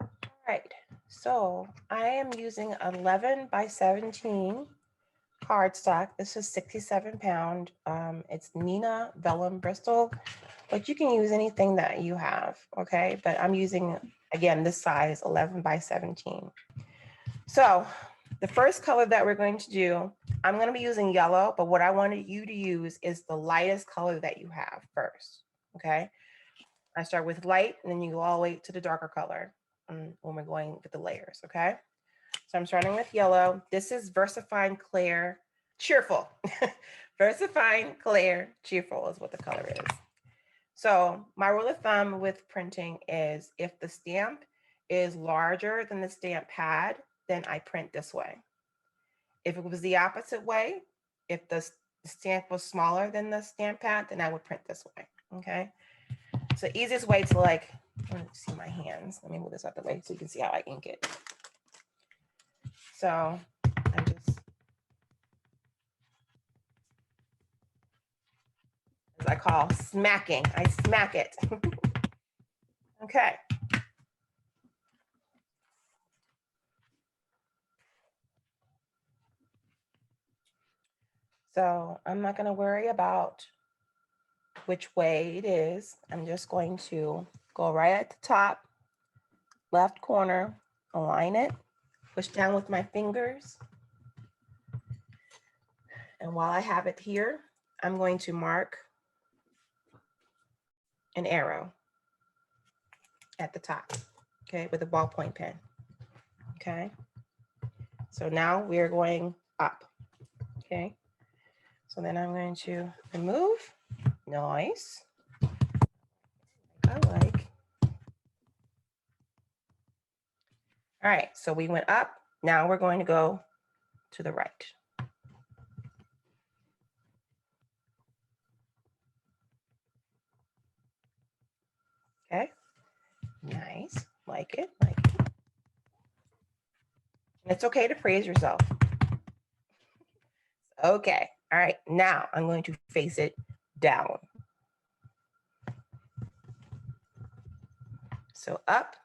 All right. So I am using 11 by 17 cardstock. This is 67 pound. It's Nina Vellum Bristol, but you can use anything that you have. Okay. But I'm using, again, this size 11 by 17. So the first color that we're going to do, I'm going to be using yellow, but what I wanted you to use is the lightest color that you have first. Okay. I start with light and then you go all the way to the darker color when we're going with the layers. Okay. So I'm starting with yellow. This is VersaFine Clear Cheerful. VersaFine Clear Cheerful is what the color is. So my rule of thumb with printing is if the stamp is larger than the stamp pad, then I print this way. If it was the opposite way, if the stamp was smaller than the stamp pad, then I would print this way. Okay. So easiest way to, like, let me see my hands. Let me move this out the way so you can see how I ink it. So I'm just, as I call smacking, I smack it. Okay. So I'm not going to worry about which way it is. I'm just going to go right at the top, left corner, align it, push down with my fingers. And while I have it here, I'm going to mark an arrow at the top, okay, with a ballpoint pen, okay? So now we're going up, okay? So then I'm going to remove, nice, I like. All right, so we went up, now we're going to go to the right. Okay, nice, like it, like it. And it's okay to praise yourself. Okay, all right, now I'm going to face it down. So up,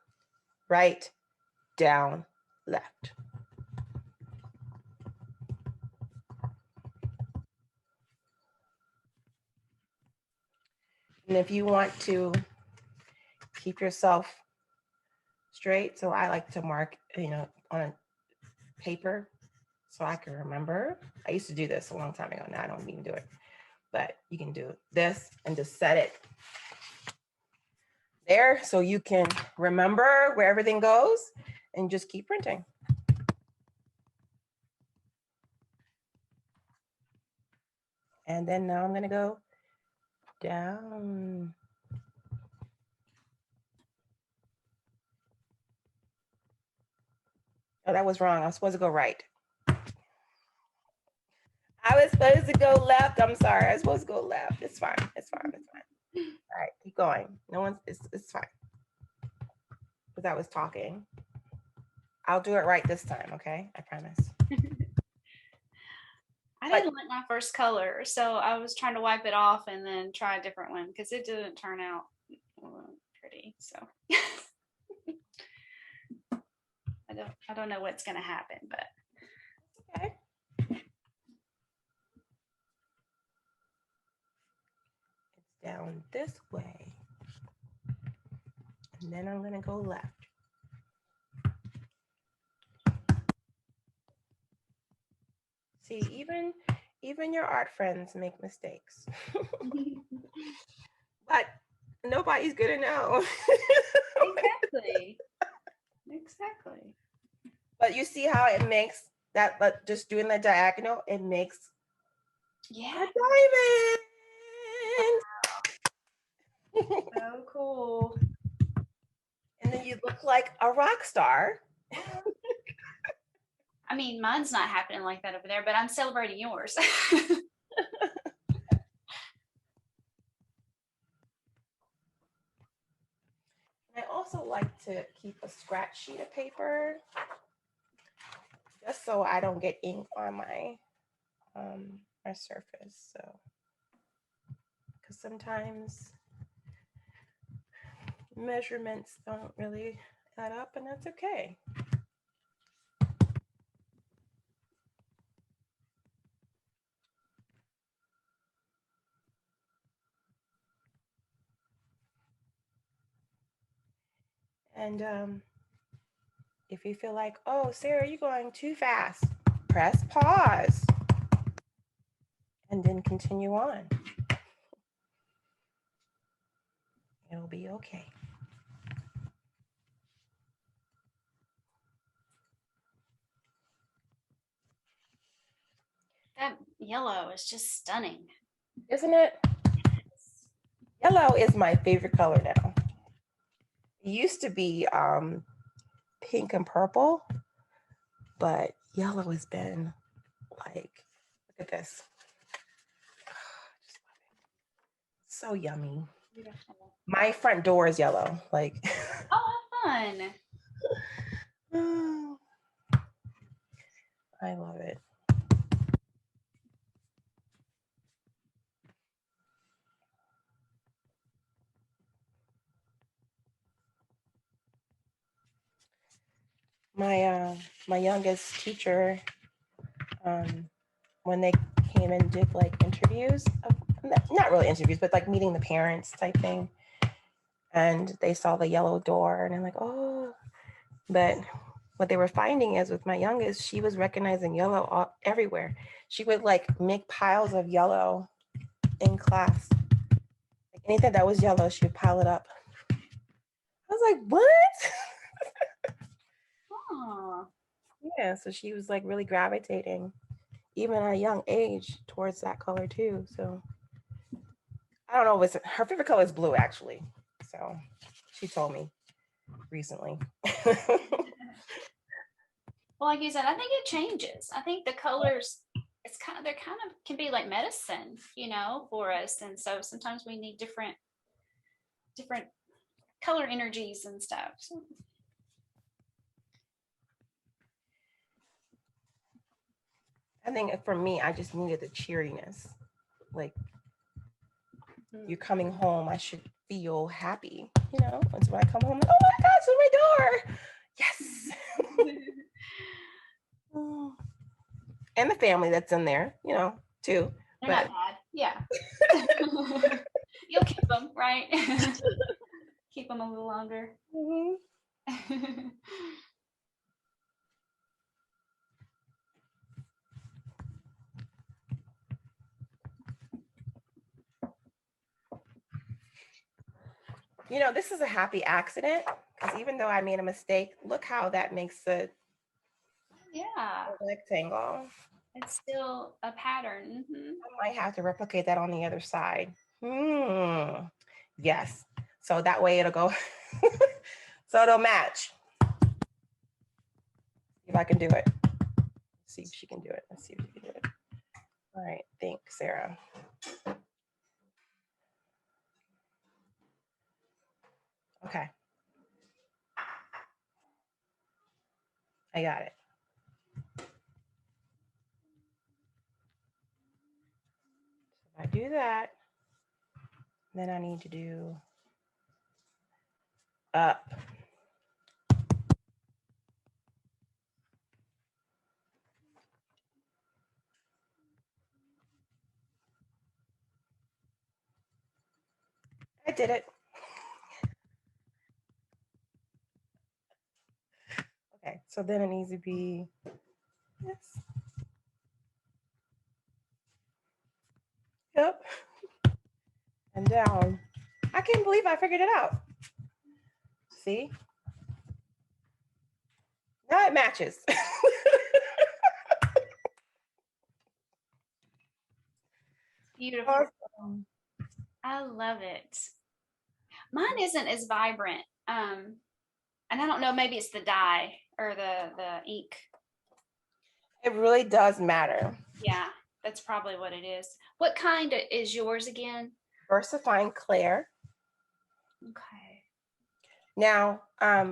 right, down, left. And if you want to keep yourself straight, so I like to mark, you know, on a paper so I can remember. I used to do this a long time ago. Now I don't even do it, but you can do this and just set it there so you can remember where everything goes and just keep printing. And then now I'm going to go down. Oh, that was wrong. I was supposed to go right. I was supposed to go left. I'm sorry. I was supposed to go left. It's fine. It's fine. It's fine. All right, keep going. No one's, it's fine. Because I was talking. I'll do it right this time, okay? I promise. I didn't like my first color, so I was trying to wipe it off and then try a different one because it didn't turn out pretty. So I I don't know what's going to happen, but. Okay. It's down this way. And then I'm going to go left. See, even your art friends make mistakes. But nobody's gonna know. Exactly. Exactly. But you see how it makes that, but just doing the diagonal, it makes a diamond. So cool. And then you look like a rock star. I mean, mine's not happening like that over there, but I'm celebrating yours. I also like to keep a scratch sheet of paper just so I don't get ink on my surface. So, because sometimes measurements don't really add up, and that's okay. And if you feel like, oh, Sarah, you're going too fast, press pause and then continue on. It'll be okay. That yellow is just stunning. Isn't it? Yellow is my favorite color now. It used to be pink and purple, but yellow has been like, look at this. So yummy. Beautiful. My front door is yellow. Like, oh, fun. I love it. My youngest teacher, when they came and did like interviews, not really interviews, but like meeting the parents type thing, and they saw the yellow door, and I'm like, oh. But what they were finding is with my youngest, she was recognizing yellow everywhere. She would like make piles of yellow in class. Like anything that was yellow, she would pile it up. I was like, what? Oh. Yeah, so she was like really gravitating, even at a young age, towards that color too. So I don't know, her favorite color is blue actually. So she told me recently. Well, like you said, I think it changes. I think the colors, they're kind of can be like medicine, for us. And so sometimes we need different color energies and stuff. So. I think for me, I just needed the cheeriness. Like, you're coming home, I should feel happy, And so when I come home, like, oh my gosh, it's my door. Yes. And the family that's in there, too. They're not bad. Yeah. You'll keep them, right? Keep them a little longer. Mm-hmm. This is a happy accident, because even though I made a mistake, look how that makes a rectangle. It's still a pattern. Mm-hmm. I might have to replicate that on the other side. Yes. So that way it'll go, so it'll match. See if I can do it. See if she can do it. Let's see if she can do it. All right. Thanks, Sarah. Okay. I got it. So if I do that, then I need to do up. I did it. Okay, so then it needs to be this. Yep. And down. I can't believe I figured it out. See? Now it matches. Beautiful. Awesome. I love it. Mine isn't as vibrant. And I don't know, maybe it's the dye or the ink. It really does matter. Yeah, that's probably what it is. What kind is yours again? Versifying Claire. Okay. Now,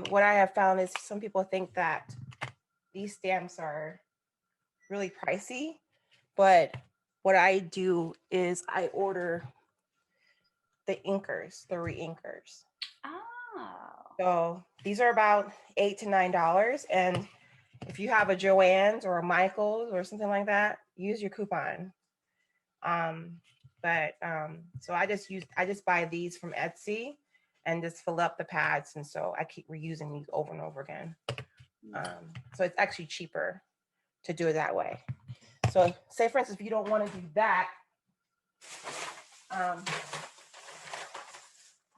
what I have found is some people think that these stamps are really pricey, but what I do is I order the inkers, the re-inkers. Oh. So these are about $8 to $9. And if you have a Joann's or a Michael's or something like that, use your coupon. So I just buy these from Etsy and just fill up the pads. And so I keep reusing these over and over again. So it's actually cheaper to do it that way. So say for instance, if you don't want to do that,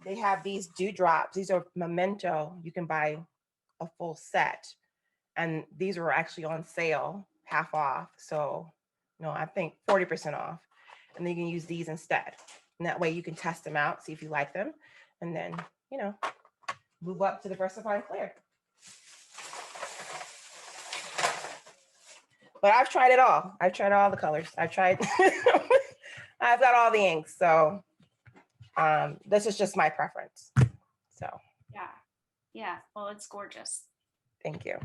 they have these dewdrops. These are Memento. You can buy a full set. And these are actually on sale, half off. So, no, I think 40% off. And then you can use these instead. And that way you can test them out, see if you like them. And then, you know, move up to the Versifying Claire. But I've tried it all. I've tried all the colors. I've got all the inks. So this is just my preference. So yeah. Well, it's gorgeous. Thank you.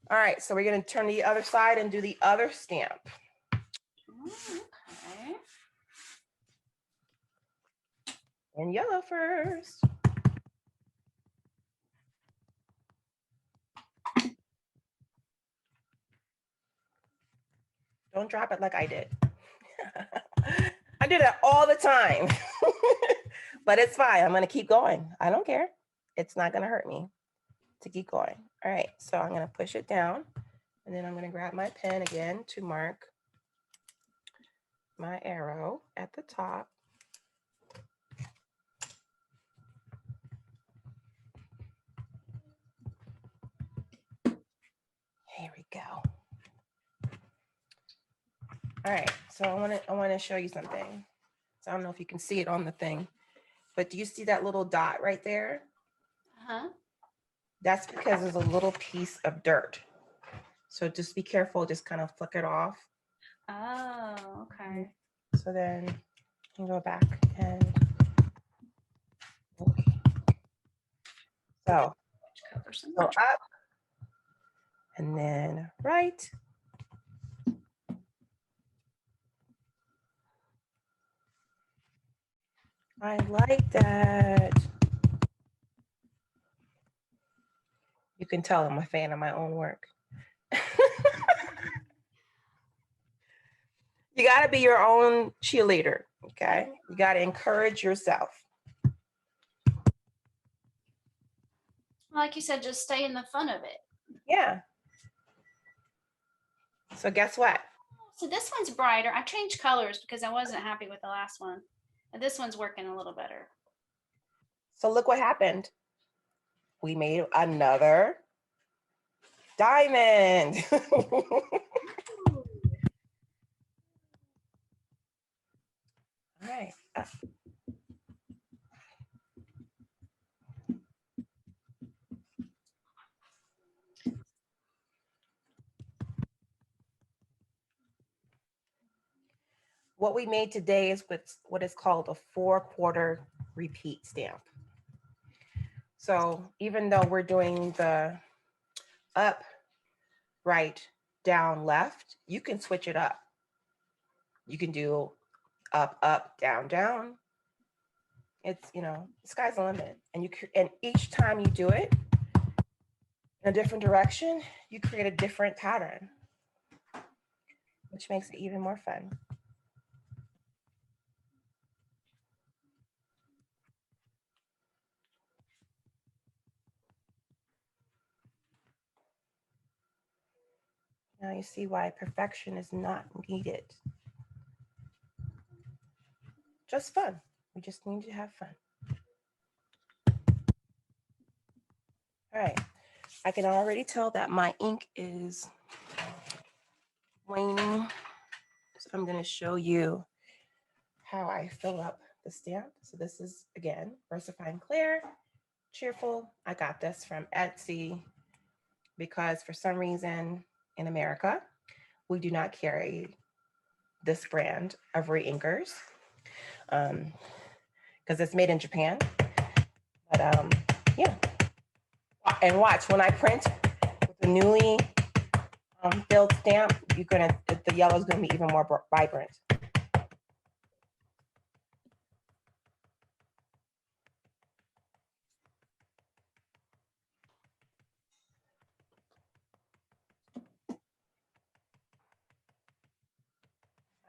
All right, so we're going to turn the other side and do the other stamp. Okay. And yellow first. Don't drop it like I did. I do that all the time. But it's fine. I'm going to keep going. I don't care. It's not going to hurt me to keep going. All right, so I'm going to push it down. And then I'm going to grab my pen again to mark my arrow at the top. Here we go. All right, so I want to show you something. So I don't know if you can see it on the thing, but do you see that little dot right there? Uh-huh. That's because there's a little piece of dirt. So just be careful, just kind of flick it off. Oh, okay. So then you can go back and so go up and then right. I like that. You can tell I'm a fan of my own work. You got to be your own cheerleader, okay? You got to encourage yourself. Like you said, just stay in the fun of it. Yeah. So guess what? So this one's brighter. I changed colors because I wasn't happy with the last one. And this one's working a little better. So look what happened. We made another diamond. All right. What we made today is what is called a 4/4 repeat stamp. So even though we're doing the up, right, down, left, you can switch it up. You can do up, up, down, down. It's, you know, the sky's the limit. And each time you do it in a different direction, you create a different pattern, which makes it even more fun. Now you see why perfection is not needed. Just fun. We just need to have fun. All right. I can already tell that my ink is waning. So I'm going to show you how I fill up the stamp. So this is, again, VersaFine Clear, Cheerful. I got this from Etsy because for some reason in America, we do not carry this brand of reinkers because it's made in Japan. But yeah. And watch, when I print with the newly filled stamp, the yellow is gonna be even more vibrant.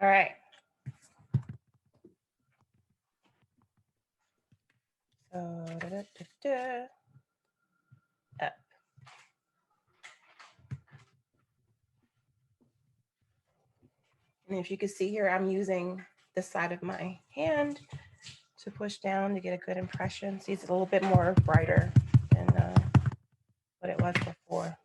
All right. So, up. And if you can see here, I'm using this side of my hand to push down to get a good impression. See, it's a little bit more brighter than what it was before.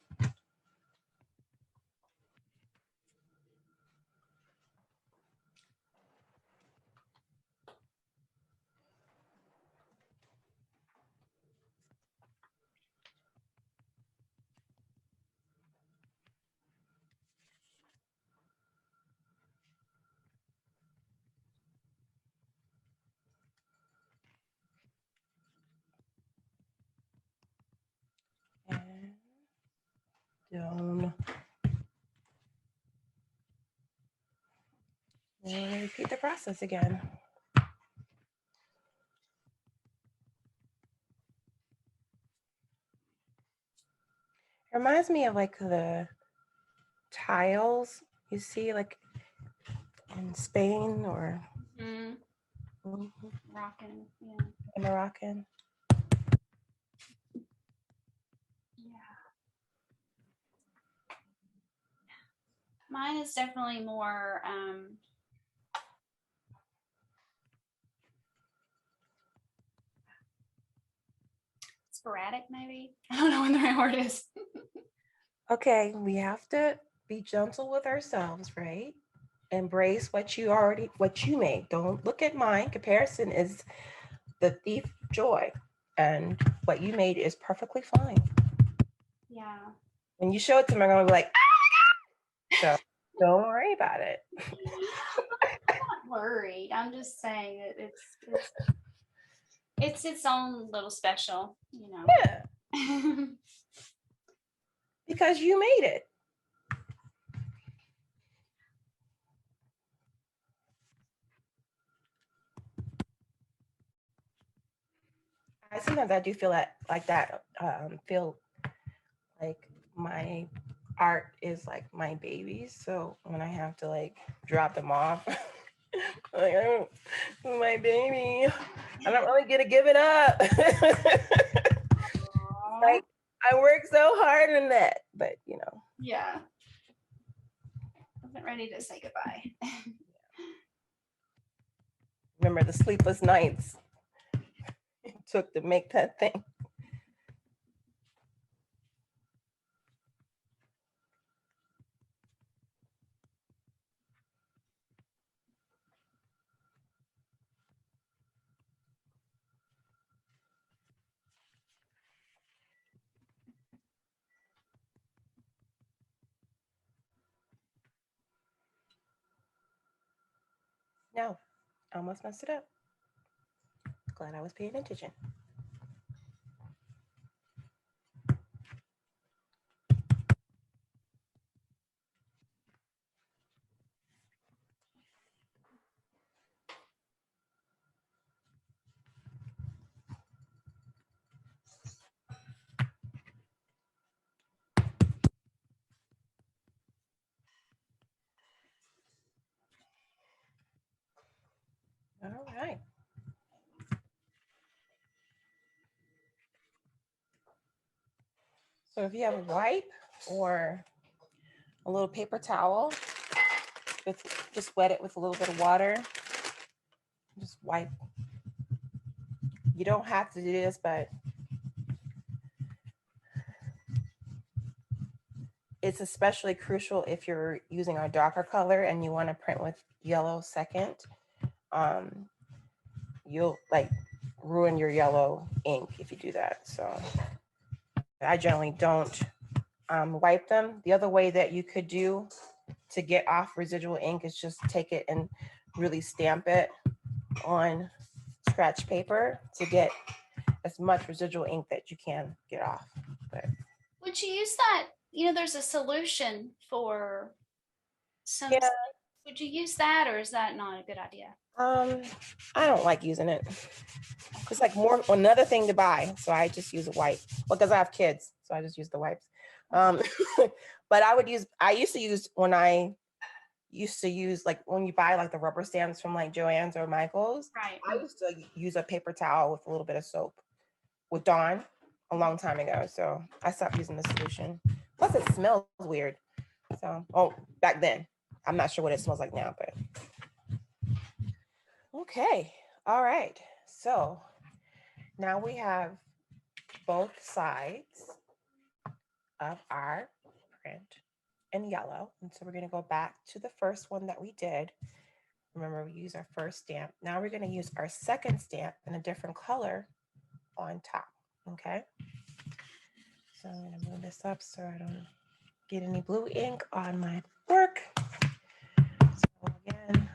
And down. And repeat the process again. It reminds me of like the tiles you see like in Spain or Moroccan, yeah. Moroccan. Yeah. Mine is definitely more sporadic, maybe. I don't know what the right word is. Okay, we have to be gentle with ourselves, right? Embrace what you made. Don't look at mine. Comparison is the thief of joy. And what you made is perfectly fine. Yeah. When you show it to me, I'm gonna be like, ah! So don't worry about it. I'm not worried. I'm just saying that it's its own little special, you know. Yeah. Because you made it. Sometimes I do feel like that. Feel like my art is like my babies. So when I have to like drop them off, like my baby, I don't really get to give it up. Like I work so hard on that, but you know. Yeah. I wasn't ready to say goodbye. Remember the sleepless nights it took to make that thing. No, I almost messed it up. Glad I was paying attention. All right. So if you have a wipe or a little paper towel, just wet it with a little bit of water. Just wipe. You don't have to do this, but it's especially crucial if you're using our darker color and you want to print with yellow second. You'll like ruin your yellow ink if you do that. So I generally don't wipe them. The other way that you could do to get off residual ink is just take it and really stamp it on scratch paper to get as much residual ink that you can get off. But would you use that? You know, there's a solution for some. yeah. Would you use that, or is that not a good idea? I don't like using it. It's like more another thing to buy, so I just use a wipe. Well, because I have kids, so I just use the wipes. But I used to use like when you buy like the rubber stamps from like Joann's or Michael's. Right. I used to use a paper towel with a little bit of soap with Dawn a long time ago. So I stopped using the solution. Plus it smells weird. So, back then. I'm not sure what it smells like now, but. Okay. All right. So now we have both sides of our print in yellow. And so we're going to go back to the first one that we did. Remember, we used our first stamp. Now we're going to use our second stamp in a different color on top. Okay. So I'm going to move this up so I don't get any blue ink on my work. So again,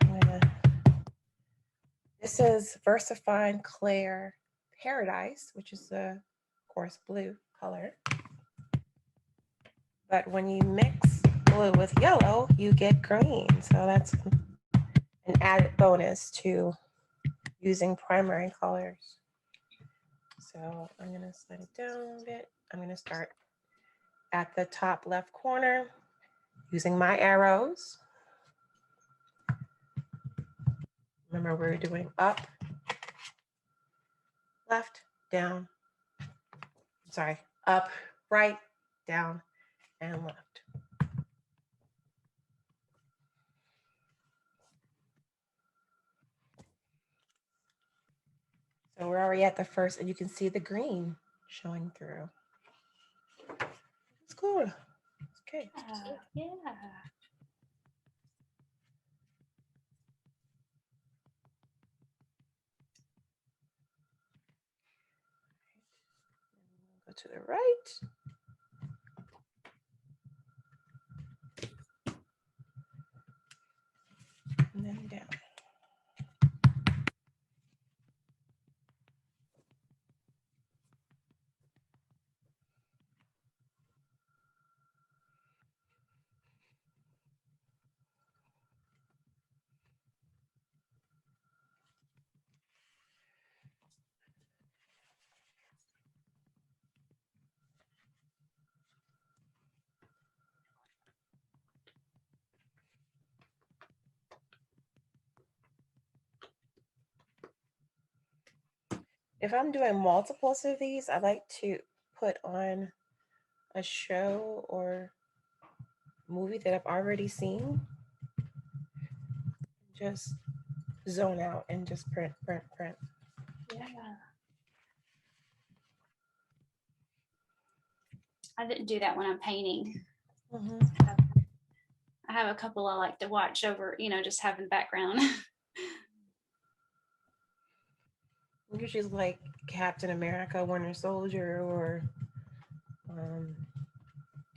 this is VersaFine Claire Paradise, which is the, of course, blue color. But when you mix blue with yellow, you get green. So that's an added bonus to using primary colors. So I'm going to slide it down a bit. I'm going to start at the top left corner using my arrows. Remember, we're doing up, left, down, sorry, up, right, down, and left. So we're already at the first, and you can see the green showing through. It's cool. Okay. Yeah. Go to the right. And then down. If I'm doing multiples of these, I like to put on a show or movie that I've already seen. Just zone out and just print. Yeah. I didn't do that when I'm painting. Mm-hmm. I have a couple I like to watch over, just having background. Usually like Captain America, Winter Soldier, or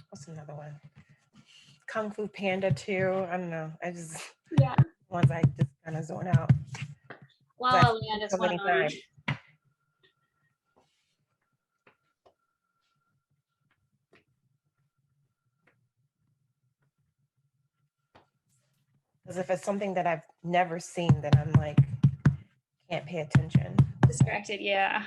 what's another one? Kung Fu Panda 2. I don't know. Yeah. Ones I just kind of zone out. La La Land is one of mine. Because if it's something that I've never seen, then I'm like, can't pay attention. Distracted, yeah.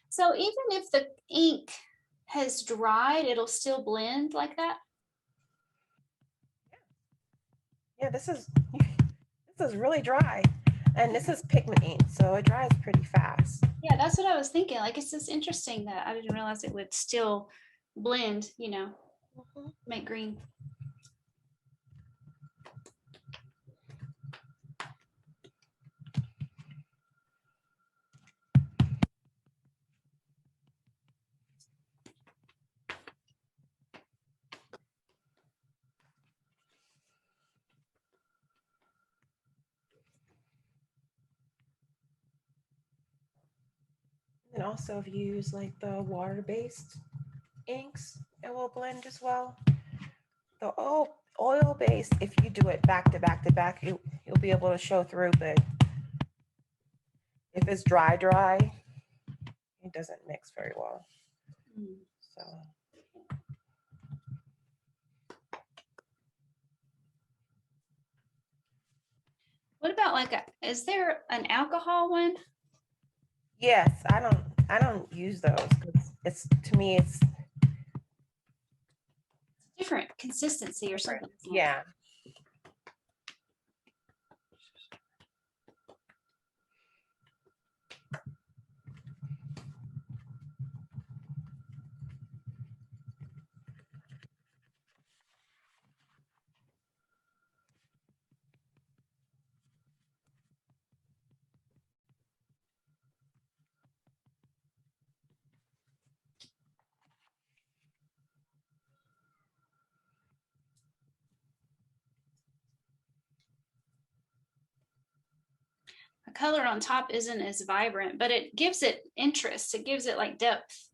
So even if the ink has dried, it'll still blend like that? Yeah, this is really dry. And this is pigment ink, so it dries pretty fast. Yeah, that's what I was thinking. Like, it's just interesting that I didn't realize it would still blend, you know, make green. And also if you use like the water-based inks, it will blend as well. The oil-based, if you do it back to back to back, you'll be able to show through, but if it's dry, it doesn't mix very well. So. What about like is there an alcohol one? Yes, I don't use those because it's, to me, it's Different consistency or something. yeah. The color on top isn't as vibrant, but it gives it interest. It gives it like depth.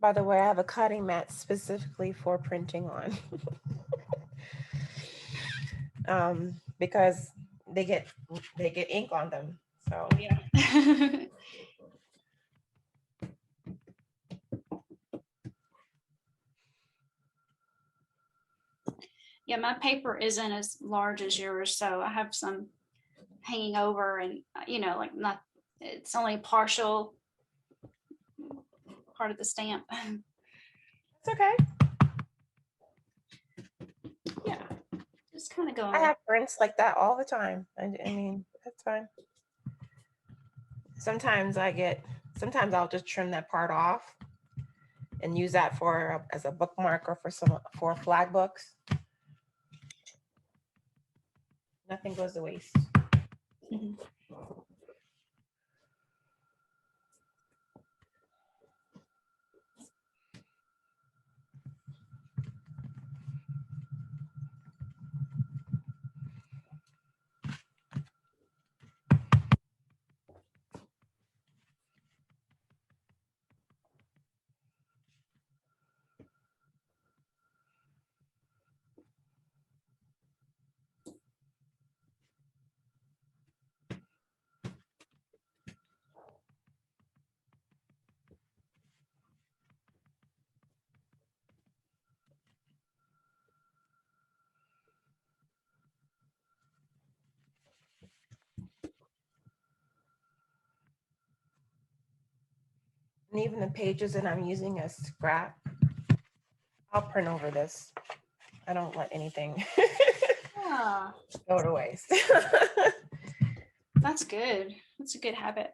By the way, I have a cutting mat specifically for printing on, because they get ink on them. So yeah. Yeah, my paper isn't as large as yours, so I have some hanging over, and you know, like not. It's only partial part of the stamp. it's okay. Yeah, just kind of going. I have prints like that all the time. I mean, that's fine. Sometimes I'll just trim that part off and use that as a bookmark or for flag books. Nothing goes to waste. And even the pages that I'm using as scrap, I'll print over this. I don't let anything go to waste. That's good. That's a good habit.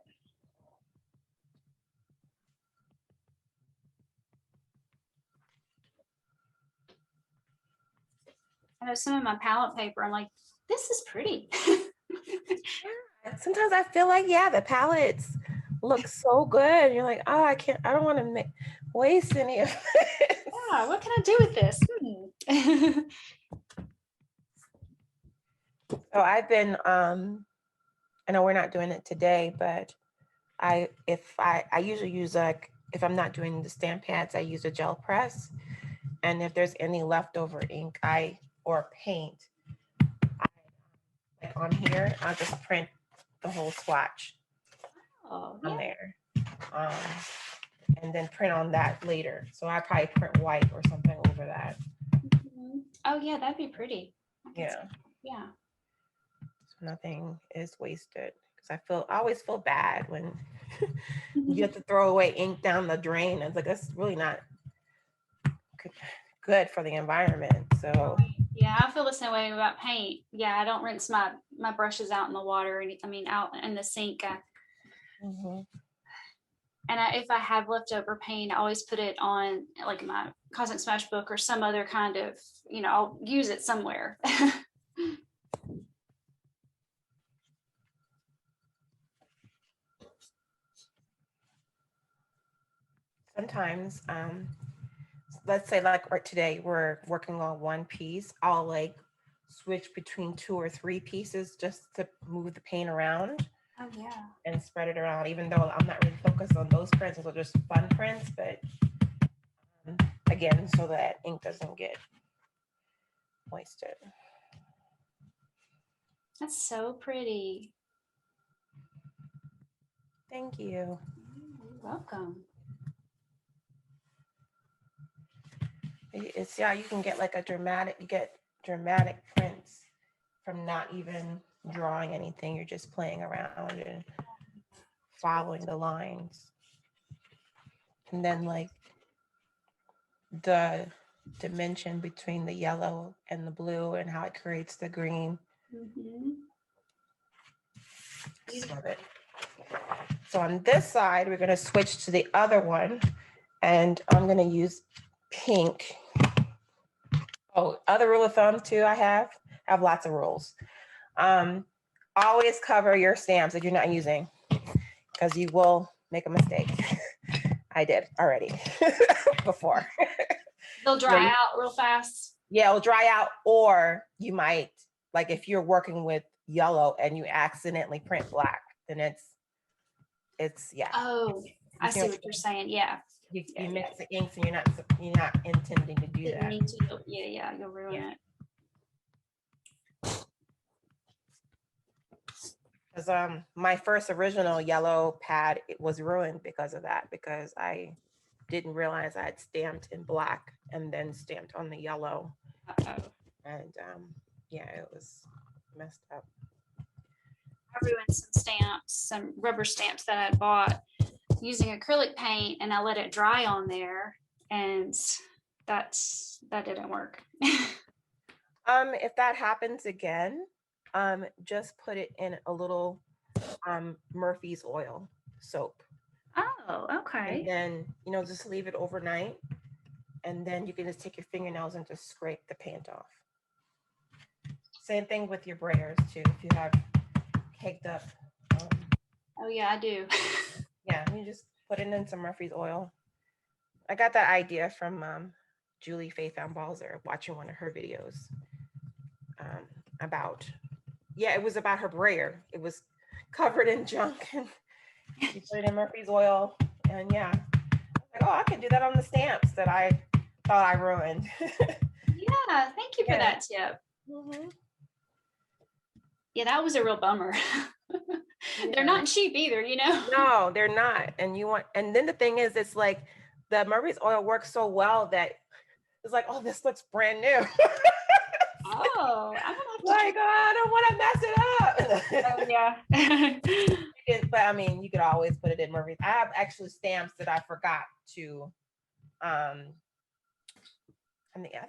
I know some of my palette paper, I'm like, this is pretty. Sometimes I feel like, yeah, the palettes look so good. You're like, oh, I don't want to waste any of it. Yeah, what can I do with this? So I've been, I know we're not doing it today, but I usually use if I'm not doing the stamp pads, I use a gel press. And if there's any leftover ink or paint, on here, I'll just print the whole swatch Oh, on yeah. there. And then print on that later. So I probably print white or something over that. Oh yeah, that'd be pretty. Yeah. Yeah. So nothing is wasted. Because I always feel bad when you have to throw away ink down the drain. It's like, that's really not good for the environment. So yeah, I feel the same way about paint. Yeah, I don't rinse my brushes out in the water. Out in the sink. And if I have leftover paint, I always put it on like my Cosmic Smash book or some other kind of, I'll use it somewhere. sometimes, let's say like right today, we're working on one piece. I'll like switch between 2 or 3 pieces just to move the paint around. Oh yeah. And spread it around, even though I'm not really focused on those prints, those are just fun prints, but again, so that ink doesn't get wasted. That's so pretty. Thank you. You're welcome. It's, yeah, you can get like dramatic prints from not even drawing anything. You're just playing around and following the lines. And then like the dimension between the yellow and the blue and how it creates the green. Just love it. So on this side, we're going to switch to the other one, and I'm going to use pink. Oh, other rule of thumb too, I have lots of rules. Always cover your stamps that you're not using, because you will make a mistake. I did already before. They'll dry out real fast. Yeah, it'll dry out, or you might, like if you're working with yellow and you accidentally print black, then it's yeah. Oh, I see what you're saying. Yeah. You mix the inks and you're not intending to do that. Yeah, you'll ruin it. Because my first original yellow pad, it was ruined because of that, because I didn't realize I had stamped in black and then stamped on the yellow. And yeah, it was messed up. I ruined some rubber stamps that I bought using acrylic paint, and I let it dry on there, and that didn't work. If that happens again, just put it in a little Murphy's oil soap. Oh, okay. And then, just leave it overnight. And then you can just take your fingernails and just scrape the paint off. Same thing with your brayers too. If you have caked up. Oh yeah, I do. Yeah, you just put it in some Murphy's oil. I got that idea from Julie Faith Van Balzer, watching one of her videos it was about her brayer. It was covered in junk, and she put it in Murphy's oil, and yeah, like, oh, I can do that on the stamps that I thought I ruined. Yeah, thank you for that tip. Yeah, that was a real bummer. They're not cheap either, No, they're not. And then the thing is, it's like the Murphy's oil works so well that it's like, oh, this looks brand new. Oh, I'm like, I don't want to mess it up. Oh yeah. But I mean, you could always put it in Murphy's. I have actually stamps that I forgot to. I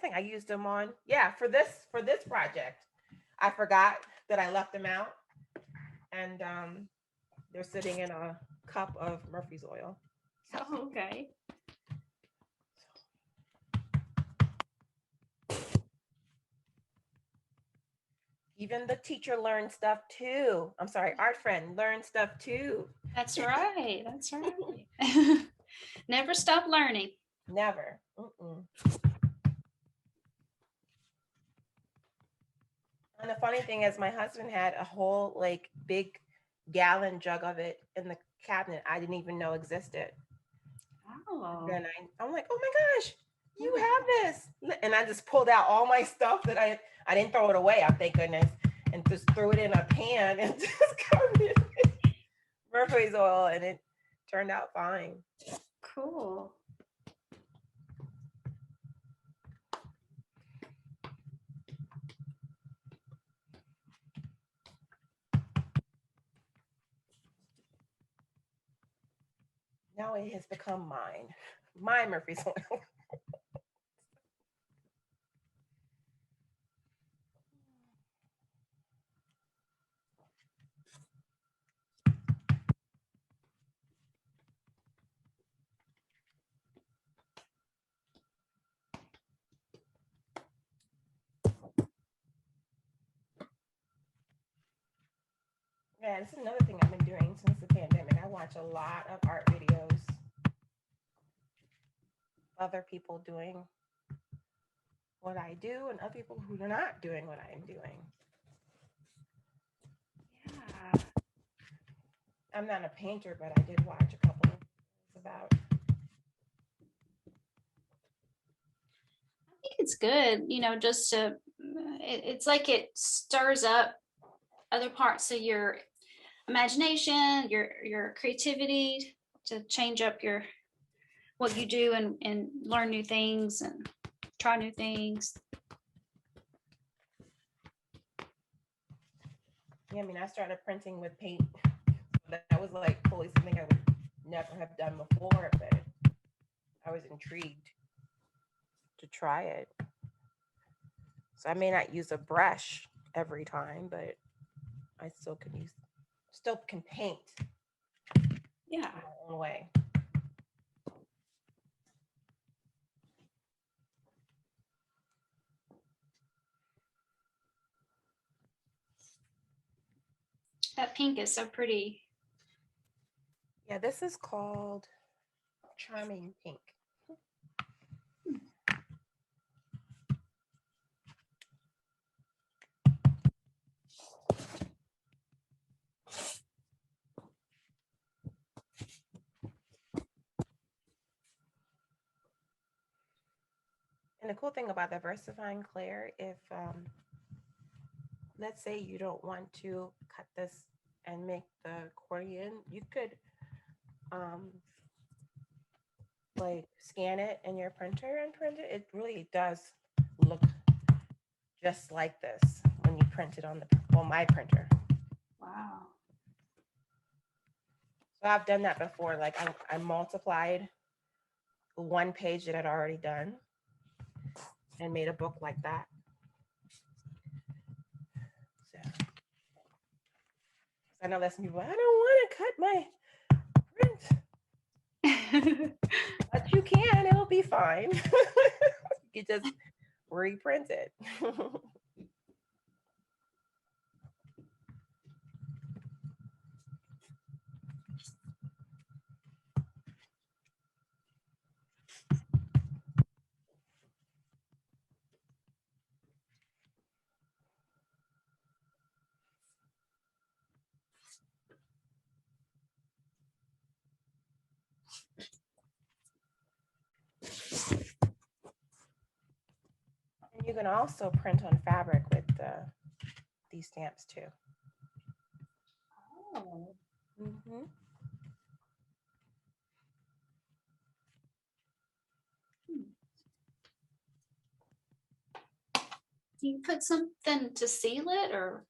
think I used them on. Yeah, for this project, I forgot that I left them out, and they're sitting in a cup of Murphy's oil. Oh, okay. Even the teacher learned stuff too. I'm sorry, art friend learned stuff too. That's right. That's right. Never stop learning. Never. And the funny thing is, my husband had a whole like big gallon jug of it in the cabinet I didn't even know existed. Oh. And I'm like, oh my gosh, you have this. And I just pulled out all my stuff that I didn't throw it away, thank goodness. and just threw it in a pan and just covered it in mercury's oil, and it turned out fine. Cool. Now it has become mine. My Murphy's oil. Yeah, this is another thing I've been doing since the pandemic. I watch a lot of art videos. Other people doing what I do and other people who are not doing what I'm doing. Yeah. I'm not a painter, but I did watch a couple of videos about. I think it's good, you know, just to, it's like it stirs up other parts of your imagination, your creativity, to change up your what you do and learn new things and try new things. Yeah, I mean, I started printing with paint. That was like totally something I would never have done before, but I was intrigued to try it. So I may not use a brush every time, but I still can paint. Yeah. My own way. That pink is so pretty. Yeah, this is called Charming Pink. And the cool thing about diversifying Claire, if let's say you don't want to cut this and make the accordion, you could like scan it in your printer and print it. It really does look just like this when you print it on my printer. Wow. So I've done that before. Like I multiplied one page that I'd already done and made a book like that. So I know there's some people, I don't want to cut my print. But you can, it'll be fine. You just reprint it. And you can also print on fabric with these stamps too. Oh. Mm-hmm. Do you put something to seal it, or?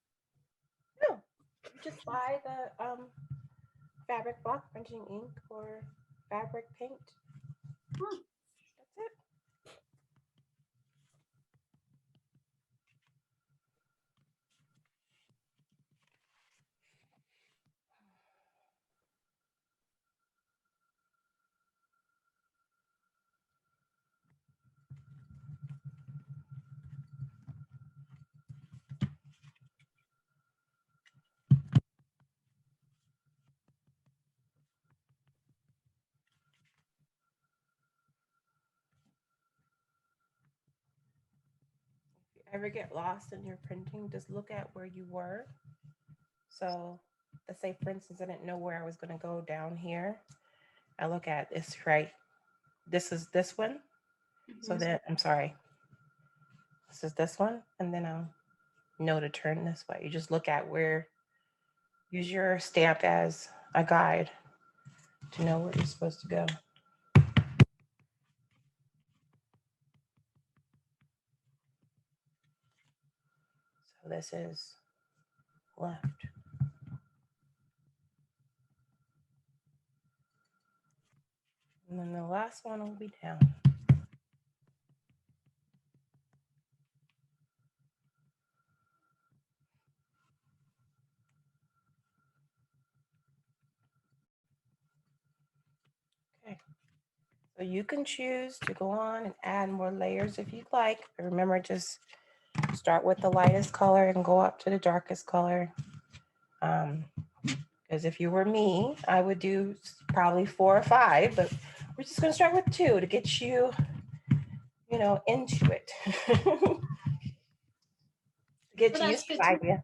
No, you just buy the fabric block printing ink or fabric paint. Huh. That's it. Ever get lost in your printing, just look at where you were. So let's say, for instance, I didn't know where I was going to go down here. I look at this, right? This is this one. Mm-hmm. So then, I'm sorry. This is this one. And then I'll know to turn this way. You just look at where, use your stamp as a guide to know where you're supposed to go. So this is left. And then the last one will be down. Okay. So you can choose to go on and add more layers if you'd like. But remember, just start with the lightest color and go up to the darkest color. Because if you were me, I would do probably 4 or 5, but we're just going to start with 2 to get you, into it. Get Well, you that's used to good the to idea.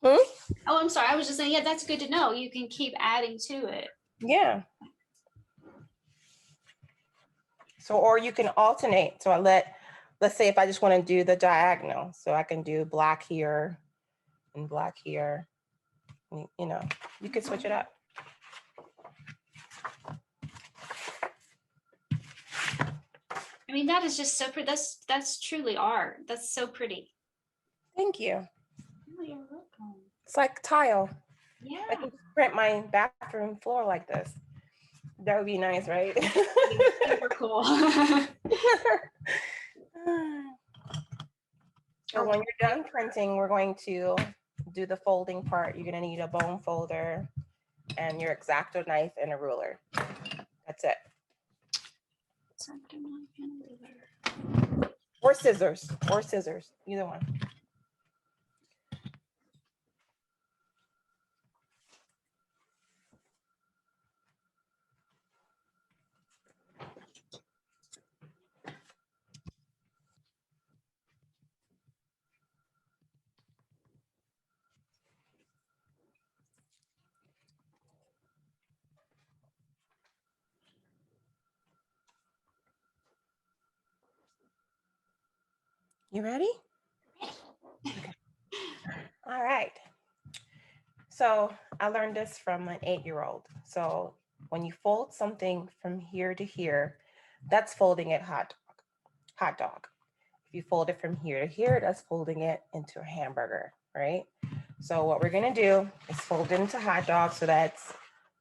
Oh, I'm sorry. I was just saying, yeah, that's good to know. You can keep adding to it. Yeah. So, or you can alternate. So let's say if I just want to do the diagonal, so I can do black here and black here. You can switch it up. I mean, that is just so pretty. That's truly art. That's so pretty. Thank you. Oh, you're welcome. It's like tile. Yeah. I can print my bathroom floor like this. That would be nice, right? Super cool. So when you're done printing, we're going to do the folding part. You're going to need a bone folder and your X-Acto knife and a ruler. That's it. Or scissors, either one. You ready? Okay. All right. So I learned this from an 8-year-old. So when you fold something from here to here, that's folding it hot dog. If you fold it from here to here, that's folding it into a hamburger, right? So what we're gonna do is fold it into hot dog, so that's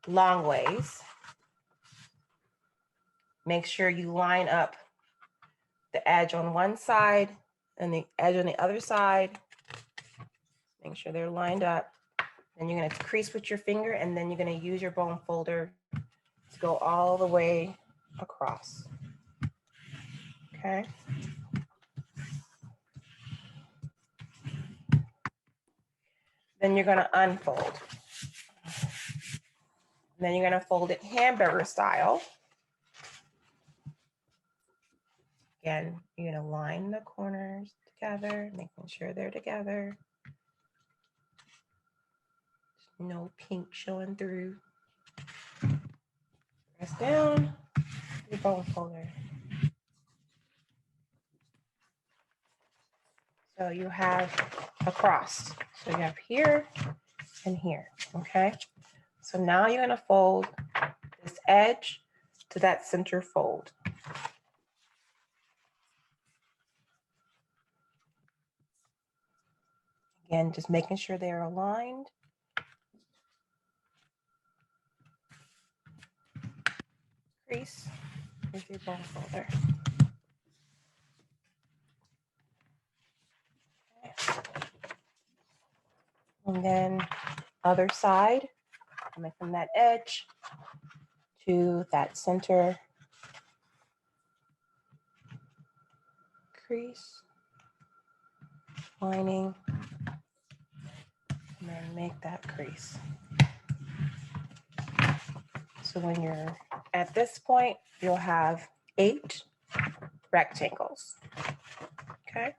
long ways. Make sure you line up the edge on one side and the edge on the other side. Make sure they're lined up. Then you're gonna crease with your finger, and then you're gonna use your bone folder to go all the way across. Okay. Then you're gonna unfold. Then you're gonna fold it hamburger style. Again, you're gonna line the corners together, making sure they're together. No pink showing through. Press down, your bone folder. So you have a cross. So you have here and here, okay? So now you're gonna fold this edge to that center fold. Again, just making sure they are aligned. Crease with your bone folder. Okay. And then other side, coming from that edge to that center crease, lining, and then make that crease. So when you're at this point, you'll have 8 rectangles, okay?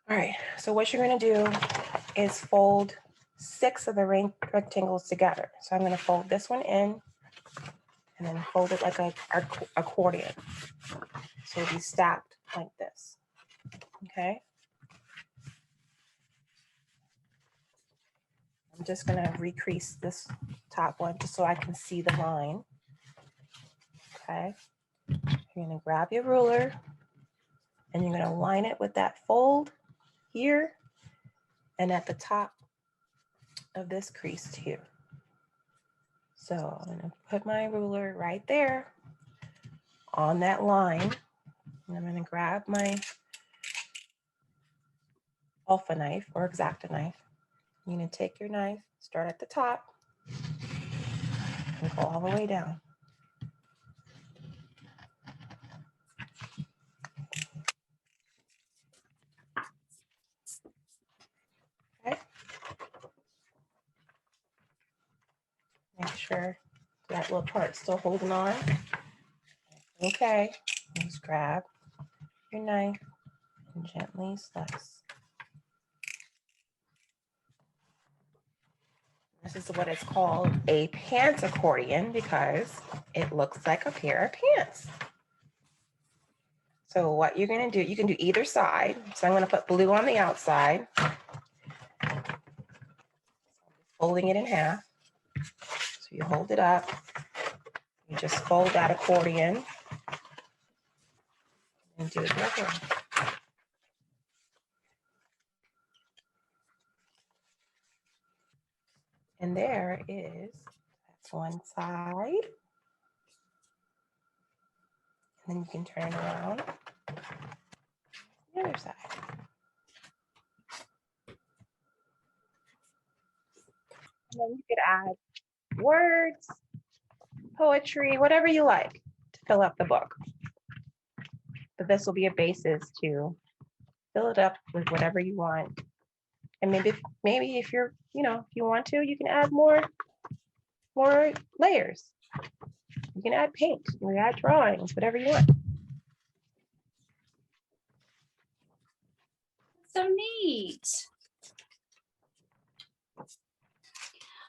All right, so what you're gonna do is fold 6 of the rectangles together. So I'm gonna fold this one in, and then fold it like a accordion. So it'll be stacked like this. Okay. I'm just gonna recrease this top one just so I can see the line. Okay. You're gonna grab your ruler and you're gonna line it with that fold here and at the top of this crease here. So I'm gonna put my ruler right there on that line. And I'm gonna grab my alpha knife or X-Acto knife. You're gonna take your knife, start at the top, and go all the way down. Okay. Make sure that little part's still holding on. Okay. Just grab your knife and gently slice. This is what it's called, a pants accordion, because it looks like a pair of pants. So what you're gonna do, you can do either side. So I'm gonna put blue on the outside. Folding it in half. So you hold it up. You just fold that accordion and do it like that. And there is, that's one side. And then you can turn around the other side. And then you could add words, poetry, whatever you like to fill up the book. But this will be a basis to fill it up with whatever you want. And maybe if you're, if you want to, you can add more layers. You can add paint, you can add drawings, whatever you want. So neat.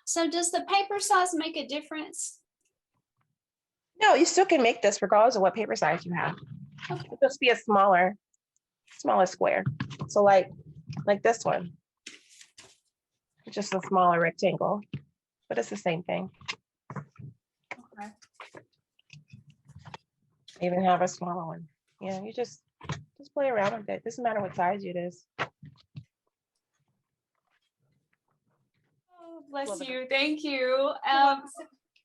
So does the paper size make a difference? No, you still can make this regardless of what paper size you have. Okay. It'll just be a smaller square. So like this one. It's just a smaller rectangle, but it's the same thing. Okay. I even have a smaller one. Yeah, you just play around with it. Doesn't matter what size it is. Oh, bless you. Thank you.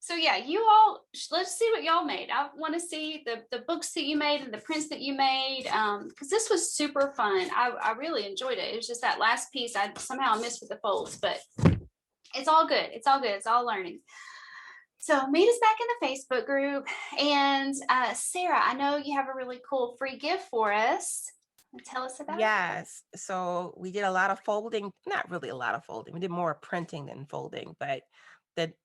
So yeah, you all, let's see what y'all made. I want to see the books that you made and the prints that you made, because this was super fun. I really enjoyed it. It was just that last piece I somehow missed with the folds, but it's all good. It's all good. It's all learning. So meet us back in the Facebook group. And Sarah, I know you have a really cool free gift for us. Tell us about it. Yes. So we did a lot of folding, not really a lot of folding. We did more printing than folding, but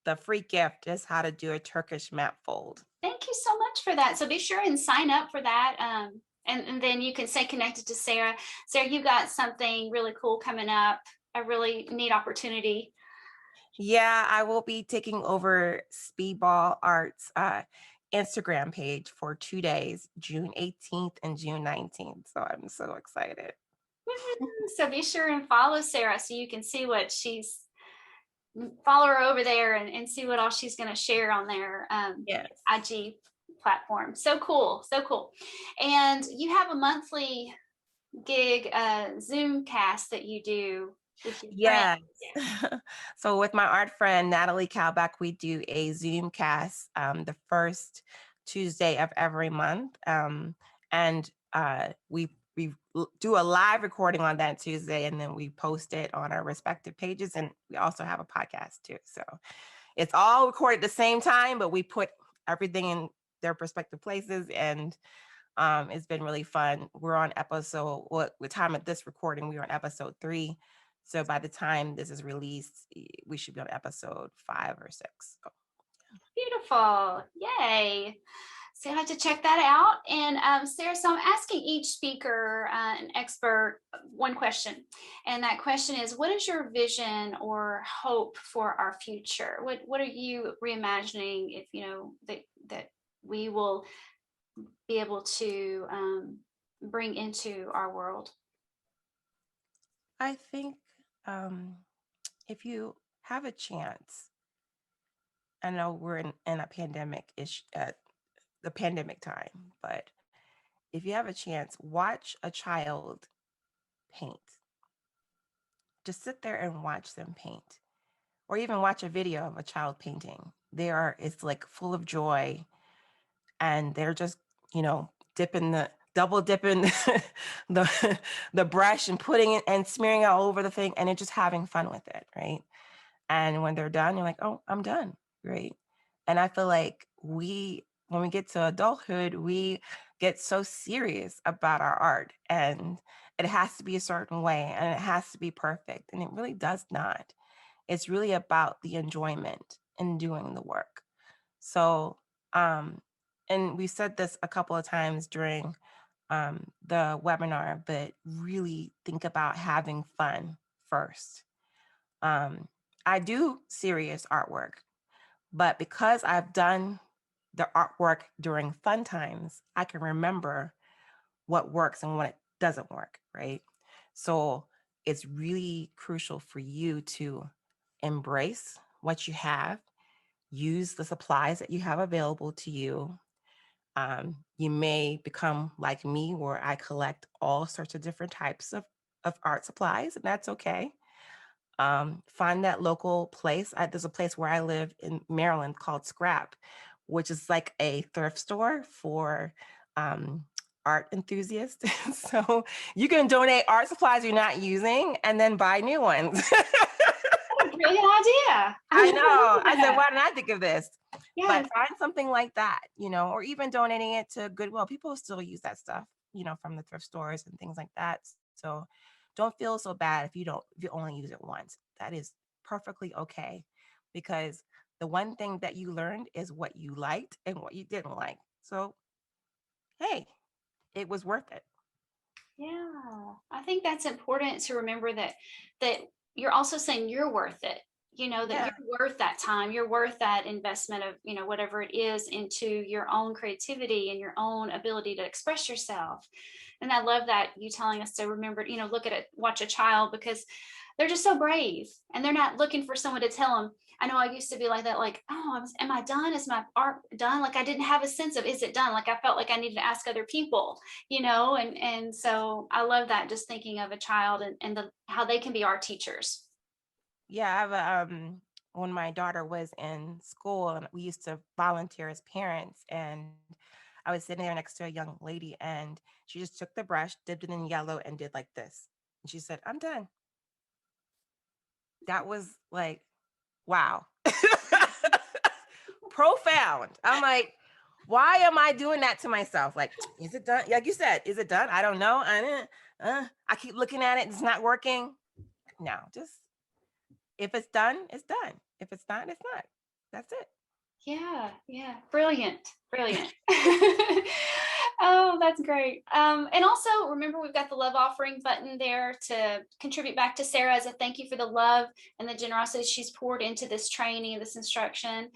the free gift is how to do a Turkish map fold. Thank you so much for that. So be sure and sign up for that. And then you can stay connected to Sarah. Sarah, you got something really cool coming up, a really neat opportunity. Yeah, I will be taking over Speedball Art's Instagram page for 2 days, June 18th and June 19th. So I'm so excited. So be sure and follow Sarah so you can see what follow her over there and see what all she's going to share on their yes. IG platform. So cool. So cool. And you have a monthly gig Zoom cast that you do. Yes. So with my art friend, Natalie Kalbach, we do a Zoom cast the first Tuesday of every month. And we do a live recording on that Tuesday, and then we post it on our respective pages. And we also have a podcast too. So it's all recorded at the same time, but we put everything in their respective places, and it's been really fun. We're on episode, with time of this recording, we're on episode 3. So by the time this is released, we should be on episode 5 or 6. So. Beautiful. Yay. So you have to check that out. And Sarah, so I'm asking each speaker, an expert, one question. And that question is, what is your vision or hope for our future? What are you reimagining if, that we will be able to bring into our world? I think if you have a chance, I know we're in a pandemic ish the pandemic time, but if you have a chance, watch a child paint. Just sit there and watch them paint, or even watch a video of a child painting. It's like full of joy, and they're just, double dipping the brush and putting it and smearing it all over the thing, and they're just having fun with it, right? And when they're done, you're like, oh, I'm done. Great. And I feel like when we get to adulthood, we get so serious about our art, and it has to be a certain way, and it has to be perfect. And it really does not. It's really about the enjoyment in doing the work. So, and we said this a couple of times during the webinar, but really think about having fun first. I do serious artwork, but because I've done the artwork during fun times, I can remember what works and what doesn't work, right? So it's really crucial for you to embrace what you have, use the supplies that you have available to you. You may become like me, where I collect all sorts of different types of art supplies, and that's okay. Find that local place. There's a place where I live in Maryland called Scrap, which is like a thrift store for art enthusiasts. So you can donate art supplies you're not using and then buy new ones. What a brilliant idea. I know. I said, Yeah. why didn't I think of this? Yes. But find something like that, or even donating it to Goodwill. People still use that stuff, from the thrift stores and things like that. So don't feel so bad if you only use it once. That is perfectly okay, because the one thing that you learned is what you liked and what you didn't like. So, hey, it was worth it. Yeah. I think that's important to remember that you're also saying you're worth it. That Yeah. you're worth that time, you're worth that investment of, whatever it is into your own creativity and your own ability to express yourself. And I love that you telling us to remember, look at it, watch a child, because they're just so brave and they're not looking for someone to tell them. I know I used to be like that, like, oh, am I done? Is my art done? Like I didn't have a sense of, is it done? Like I felt like I needed to ask other people, and so I love that, just thinking of a child and how they can be our teachers. Yeah, when my daughter was in school, and we used to volunteer as parents, and I was sitting there next to a young lady, and she just took the brush, dipped it in yellow, and did like this. And she said, I'm done. That was like, wow. Profound. I'm like, why am I doing that to myself? Like, is it done? Like you said, is it done? I don't know. I keep looking at it. It's not working. No, just if it's done, it's done. If it's not, it's not. That's it. Yeah, brilliant. Oh, that's great. And also remember, we've got the love offering button there to contribute back to Sarah as a thank you for the love and the generosity she's poured into this training, this instruction.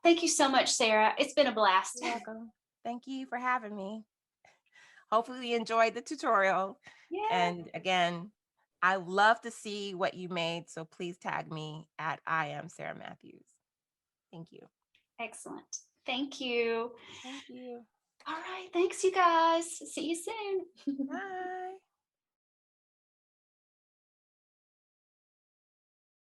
Thank you so much, Sarah. It's been a blast. You're welcome. Thank you for having me. Hopefully you enjoyed the tutorial. Yeah. And again, I love to see what you made. So please tag me at I am Sarah Matthews. Thank you. Excellent. Thank you. Thank you. All right. Thanks, you guys. See you soon. Bye.